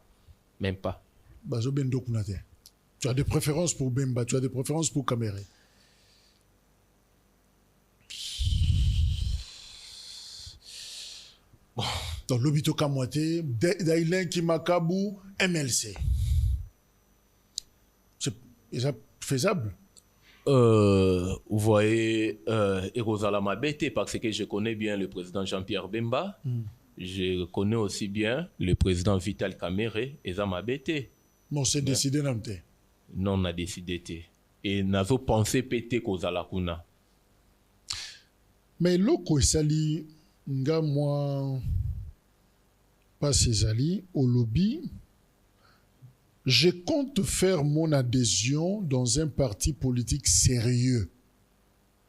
Même pas. Bazo bendo kuna te. Tu as des préférences pour Bemba, tu as des préférences pour Kamerhe. Bon, dans l'obito Kamwate, Daïlen Kimakabu, MLC. C'est faisable. Vous voyez, Erosala Mabete, parce que je connais bien le président Jean-Pierre Bemba. Je connais aussi bien le président Vital Kamerhe et Zamabete. Non, c'est décidé, non? Non, on a décidé. Et nous pensé péter Kozala Kuna. Mais loko esali nga moi pas Césali au lobby. Je compte faire mon adhésion dans un parti politique sérieux,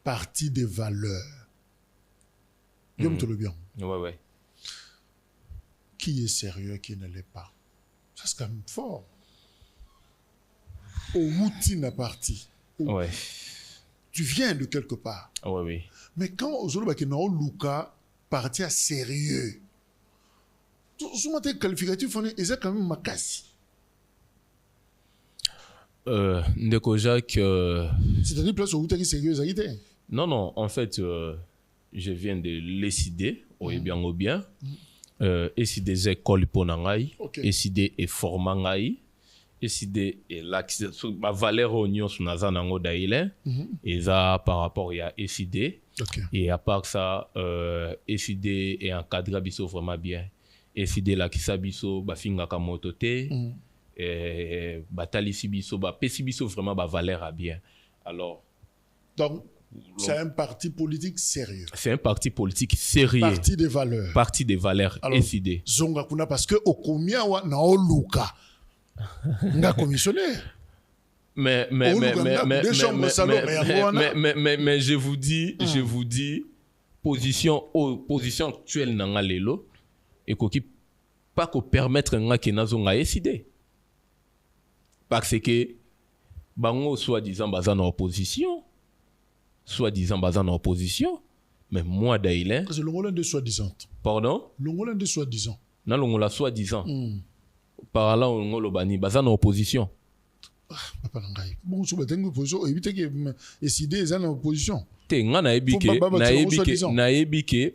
parti des valeurs. Guillaume Tolobian. Ouais. Qui est sérieux, qui ne l'est pas? Ça c'est quand même fort. Au Moutina parti. Ouais. Tu viens de quelque part. Oui. Mais quand aujourd'hui qui n'a Luka parti à sérieux, souvent tes qualificatifs on est quand même makasi. Ndeko Jacques. C'est-à-dire place où tu es sérieux, Non, en fait, je viens de décider, ou bien, décider des écoles pour nangai, décider et former décider et l'accès, ma valeur oignon sur naza nango daïle, et ça par rapport à décider, et à part ça, décider et encadrer biso vraiment bien, décider la kisa biso bafinga kamotote. Batali Sibiso, Pessibiso vraiment valeur à bien. Alors, donc, c'est un parti politique sérieux. C'est un parti politique sérieux. Parti des valeurs. Parti des valeurs. Alors, décidé. Zonga kuna parce que au combien wa na oluka. Nga commissionnaire. Mais je vous dis, position actuelle nanga lelo et qui pas que permettre nga ke nazonga décider. Parce que bango soi-disant bazan en opposition, mais moi Daïlen. C'est le Ngolin de soi-disant. Pardon? Le Ngolin de soi-disant. Non, le Ngola soi-disant. Par là, on Ngolo bani bazan en opposition. Papa Langai. Bon, sur le tengo opposition, éviter que décider les en opposition. Te nga na ebike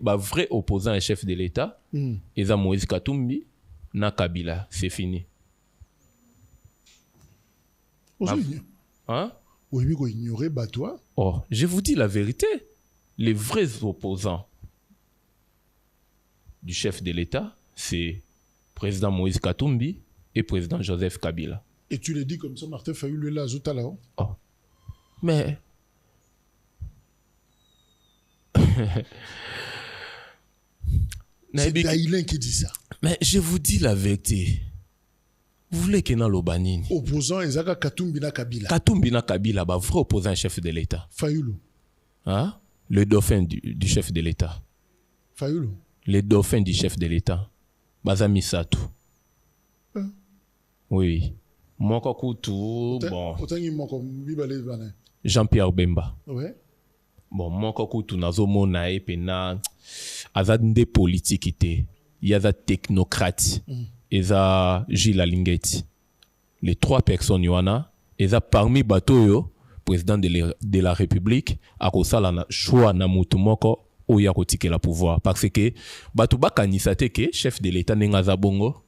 ba vrai opposant et chef de l'État. Eza Moïse Katumbi na Kabila, c'est fini. Hein? Oui, mais ignorer toi. Oh, je vous dis la vérité. Les vrais opposants du chef de l'État, c'est président Moïse Katumbi et président Joseph Kabila. Et tu le dis comme ça, Martin Fayulu est là, Zoutala. Oh. Mais... c'est Daïlen qui dit ça. Mais je vous dis la vérité. Vous voulez qu'il y ait l'Obanini. Opposant Ezaka Katumbi na Kabila. Katumbi na Kabila, bah, vrai opposant chef de l'État. Fayulu. Hein? Le dauphin du chef de l'État. Fayulu. Le dauphin du chef de l'État. Bazami Satou. Oui. Moko Koutou, bon. Jean-Pierre Bemba. Ouais. Bon, moko Koutou nazo mona e pena azade politique ité. Yaza technocrate. Eza Gilles Alingeti. Les trois personnes yoana, eza parmi batoyo président de la République akosala na choix na mutu moko oya kotike la pouvoir parce que batu bakanisa te ke chef de l'État nengaza bongo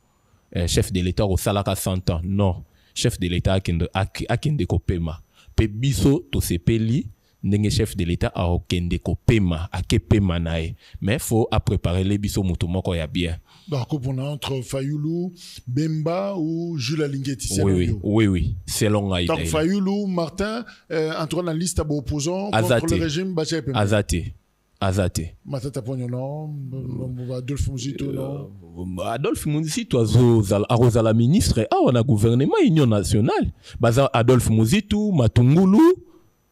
chef de l'État osalaka 100 ans non chef de l'État akende kopema pe biso to sepeli ndenge chef de l'État a okende kopema akepema nae mais faut à préparer les biso mutu moko ya bien. Donc on a entre Fayulu, Bemba ou Jules Alingeti. Oui, c'est long. Donc Fayulu, Martin, entre la liste opposant contre le régime Azate. azate Matata Pogno non, Adolphe Muzito non. Adolphe Muzito azozala ministre awa na gouvernement union nationale baza Adolphe Muzito Matungulu,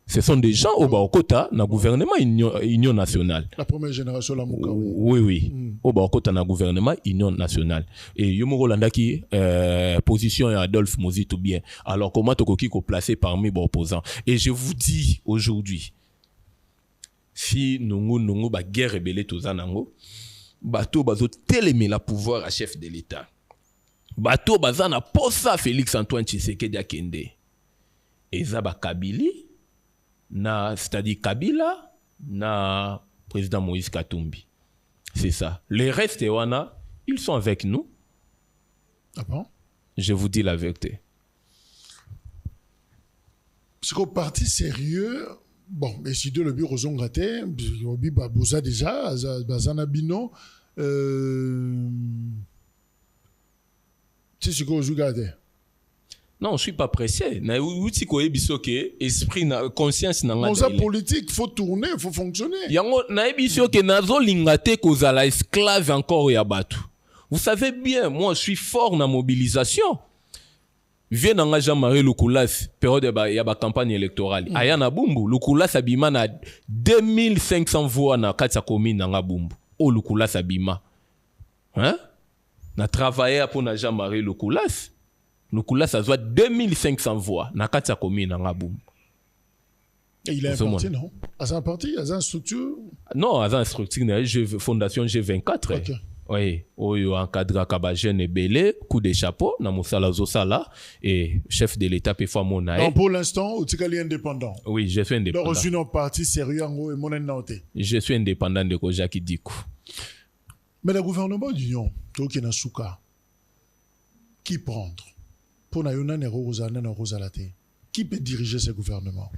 ce sont des gens au Baokota na gouvernement union nationale. La première génération la Mouka. Oui. Au Baokota na gouvernement union nationale. Et Yomo Landaki position Adolphe Muzito bien. Alors comment tokoki ko placer parmi les opposants. Et je vous dis aujourd'hui, si nous ba guerre rebelle tozanango, bato bazo télémé la pouvoir à chef de l'État. Bato bazana posa Félix Antoine Tshisekedi akende. Eza ba Kabili na c'est-à-dire Kabila na président Moïse Katumbi. C'est ça. Les restes wana, ils sont avec nous. Ah bon? Je vous dis la vérité. Parce qu'au parti sérieux, bon, mais si de le bureau zongate, obi babuza déjà, bazana bino, tu sais ce qu'on joue gade. Non, je suis pas pressé. Na outi ko ebisoke esprit na conscience na ngata. Dans politique, faut tourner, faut fonctionner. Yango na ebisoke nazo lingate kozala esclave encore ya batu. Vous savez bien, moi je suis fort na mobilisation. Vient dans Jean-Marie Lukulas, période ya ba campagne électorale. Aya na bumbu, Lukulas abima na 2500 voix na kati commune na bumbu. Oh Lukulas abima. Hein? Na travaillé pour na Jean-Marie Lukulas. Lukulas a 2500 voix na kati commune na bumbu. Et il a un parti, non? A un parti, a une structure? Non, a une structure, Fondation G24. Okay. Oui, oyo encadre kaba jeune belé, coup de chapeau, na musala zosala et chef de l'État pe fa mona. Donc pour l'instant, tu es indépendant. Oui, je suis indépendant. Donc je suis un parti sérieux en et mon noté. Je suis indépendant de Kojaki Dikou. Mais le gouvernement d'union, qui est souka, qui prendre pour na yona nero rosana na rosalate, qui peut diriger ce gouvernement?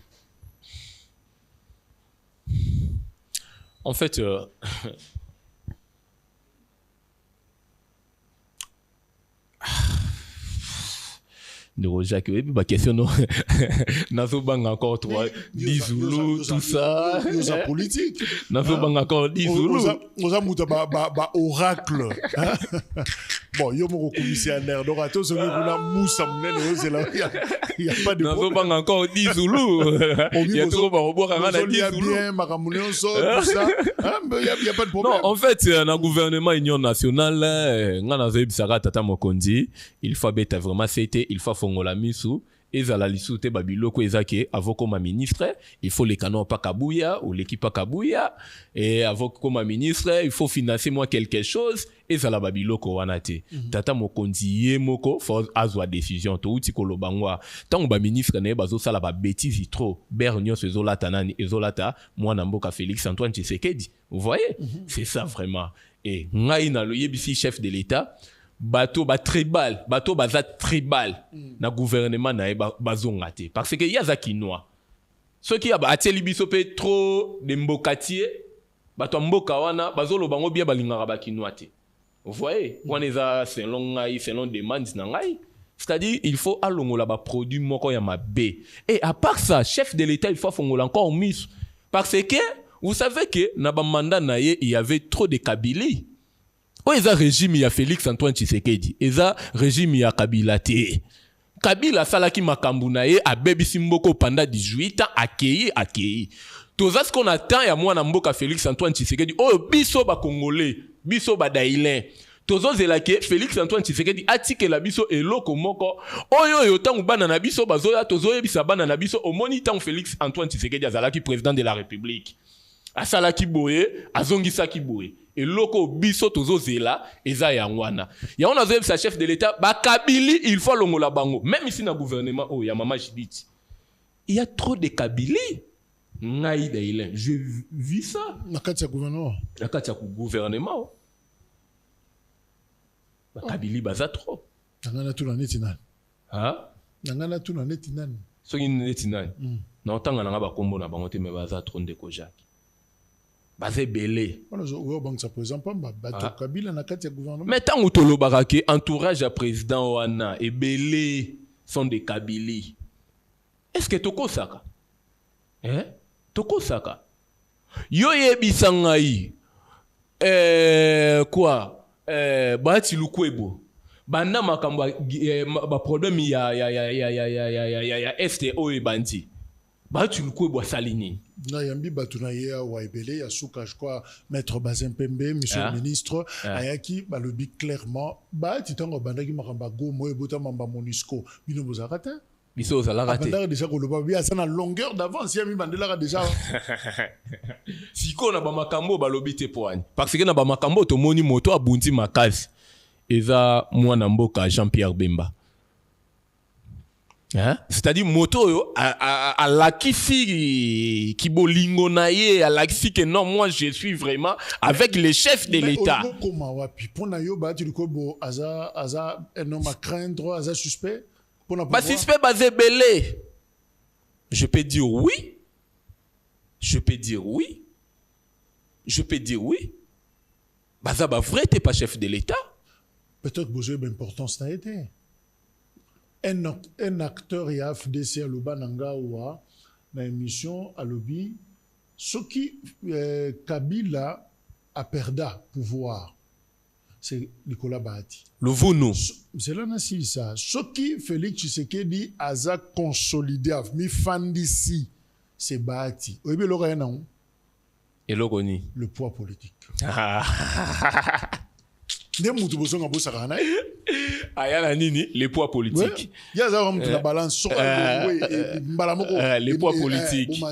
En fait, de Jacques, et puis ma question, non, Nazobang encore 10 Zoulou, tout ça. Nous avons politique. Nazobang encore 10 Zoulou. Nous avons oracle. Bon, il y a mon commissaire d'orateur, c'est que Moussa il n'y a pas de problème. Nazobang encore 10 Zoulou. Il y a trop de robots à la 10 Zoulou. Il y a pas de problème. Non, en fait, dans le gouvernement Union nationale, il faut vraiment c'était, il faut fongola misu ezala lisute babiloko ezake avoko ma ministre, il faut les canons pas kabouya ou l'équipe pas kabouya et avoko ma ministre, il faut financer moi quelque chose ezala babiloko wanate tata mokonzi ye moko faut azwa décision to uti kolobangwa tant ba ministre ne bazo sala ba bêtise trop bernio ezolata nani ezolata moi na mboka Félix Antoine Tshisekedi, vous voyez c'est ça vraiment. Et ngai na lo yebisi chef de l'État bateau ba tribal bateau baza tribal na gouvernement na bazonga te parce que yaza kinois ceux qui a ateli biso pe trop de mbokatier bato mboka wana bazolo bango bien balingaka ba kinois te, vous voyez wana eza selon ngai selon demande na ngai, c'est-à-dire il faut alongola ba produit moko ya mabe. Et à part ça, chef de l'État il faut fongola encore mis parce que vous savez que na ba mandat na ye il y avait trop de Kabili. Oh, eza régime ya Félix Antoine Tshisekedi, eza régime ya Kabila te. Kabila salaki makambu na ye abebisi mboko pendant 18 ans akei. Toza ce qu'on attend ya mwana mboka Félix Antoine Tshisekedi, oh biso ba congolais, biso ba dailin. Tozo zelake Félix Antoine Tshisekedi atike la biso eloko moko. Oyo yo tangu bana na biso bazoya tozo yebisa bana na biso omoni tangu Félix Antoine Tshisekedi azalaki président de la République. Asalaki boye, azongisaki boye. Et loko biso tozo zela eza yangwana. Ya on a sa chef de l'État ba Kabili il faut longola bango. Même ici na gouvernement oh ya mama Jibiti. Il y a trop de Kabili. Ngai dailin, je vis ça. Na kati ya gouvernement. Na kati ya gouvernement. Ba Kabili baza trop. Nangana tu na neti nani? Hein? Nangana tu na neti nani? Soki neti nani? Na otanga nanga ba kombo na bango te me baza trop ndeko Jacques. Bazé belé. Mais tant que le barake entourage à président wana et belé sont des Kabili. Est-ce que toko saka? Hein? Toko saka. Yo yebisangai quoi Bati Lukwebo banda makambo ba problème ya STO et bandi Bati Lukwebo salini na yambi batuna ye wa ebele ya suka je crois maître Bazin Pembe monsieur le ministre ayaki balobi clairement Bati tango bandaki makamba go moye bota mamba MONUSCO bino bozakata biso ozala raté bandaka déjà koloba bi asa na longueur d'avance yami bandela déjà siko na ba makambo balobi te poani parce que na ba makambo to moni moto abundi makasi eza mwana mboka Jean-Pierre Bemba. Hein? C'est-à-dire moto yo à la kifi kibolingo na ye à la kifi que non moi je suis vraiment avec les chefs de l'État. Comment wapi pona yo ba tu ko bo aza un homme à craindre aza suspect pona ba suspect basé belé. Je peux dire oui. Je peux dire oui. Je peux dire oui. Baza ba vrai t'es pas chef de l'État. Peut-être que vous avez une importance n'a été. Un acteur et FDC à l'Oba Nangaoua, dans l'émission à l'Obi, ce qui Kabila a perdu pouvoir, c'est Nicolas Bahati. Le Vounou. C'est là aussi ça. Ce qui Félix Tshisekedi a consolidé, mi fan d'ici, c'est Bahati. Oui, mais l'oreille non. Et l'oroni. Le poids politique. Ayana nini les poids politiques. Il y a ça la balance les poids politiques.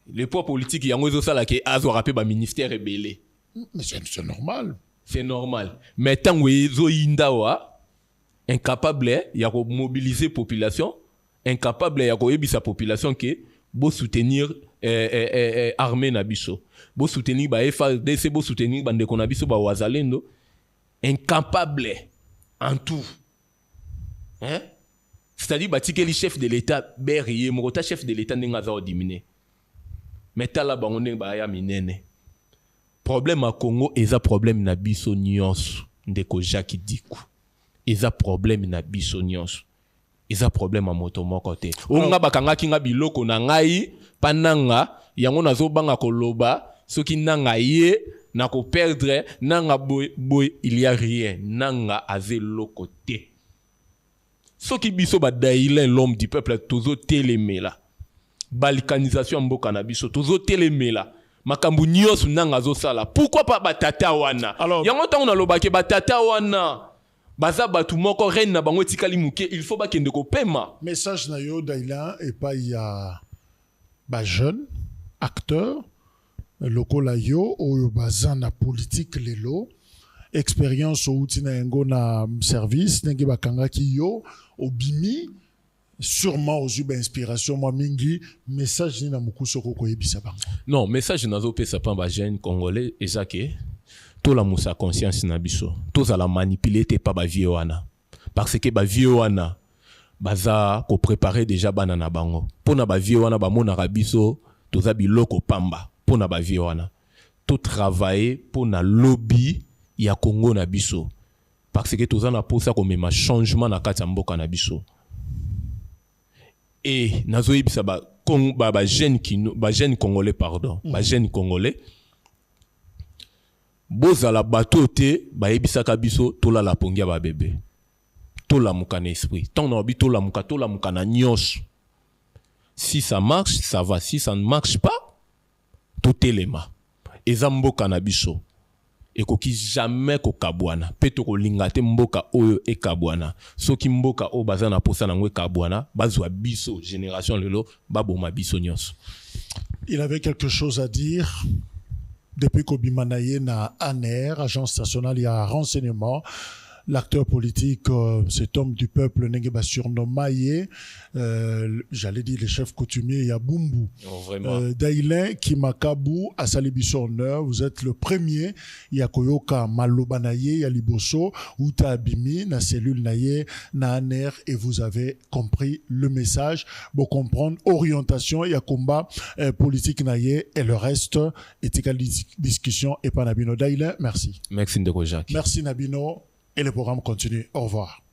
Les poids politiques il y a ngozo sala ke azo rappé ba ministère rebellé. Mais c'est normal. C'est normal. Mais tant que zo indawa incapable ya ko mobiliser population, incapable ya ko yebisa population que bo soutenir armée na biso. Bo soutenir ba FARDC, bo soutenir bande ko na biso ba wazalendo, incapable en tout. Hein? C'est-à-dire bati que le chef de l'État berrier mokota chef de l'État ndenga za odiminer. Mais tala bango ndenga ba ya minene. Problème à Congo eza problème na biso nyonso ndeko Jacques Dikou. Eza problème na biso nyonso. Eza problème à moto moko te. Onga bakanga kinga biloko na ngai pananga yango nazobanga koloba soki nanga ye na ko perdre nanga boy il y a rien nanga azelo côté soki biso ba daïlen l'homme du peuple tozo telemela balkanisation mboka na biso tozo telemela makambu nyos nanga zo sala pourquoi pas batata wana yango tango na lobake batata wana baza batu moko reine na bango tikali muke il faut ba kende ko pema message na yo daïlen et pas il y a ba jeune acteur loko la yo oyo baza na politique lelo expérience outi na yango na service ndenge bakangaki yo obimi sûrement aux inspiration moi mingi message ni na mukuso ko yebisa bango non message nazo pesa pa ba jeune congolais ezake to la musa conscience na biso to za la manipuler te pa ba vie wana parce que ba vie wana baza ko préparer déjà bana na bango pona ba vie wana ba mona rabiso to za biloko pamba pona ba vie wana to travailler pona lobby ya Congo na biso parce que to za na posa ko mema changement na kati ya mboka na biso et nazo yebisa ba jeune congolais pardon ba jeune congolais bozala bato te ba yebisa ka biso to la pongia ba bébé to la muka na esprit tant na bi to la muka na nyos si ça marche ça va si ça ne marche pas to telema eza mboka na biso ekoki jamais ko kabwana peto ko lingate mboka oyo e kabwana soki mboka o bazana posa na ngwe kabwana bazwa biso génération lelo baboma biso nyos. Il avait quelque chose à dire depuis qu'Obimanaye na ANR, Agence nationale à renseignement. L'acteur politique, cet homme du peuple, Nengeba surnommé, j'allais dire le chef coutumier, Yabumbu. Oh, Daïlen Kimakabu, Asalibiso honneur, vous êtes le premier, Yakoyoka Malobanaye, Yaliboso, Uta Abimi, na cellule Naye, na ANR, et vous avez compris le message, pour comprendre orientation, Yakomba, politique Naye, et le reste, éthical discussion, et pas Nabino. Daïlen, merci. Merci Ndeko Jacques. Merci Nabino. Et le programme continue. Au revoir.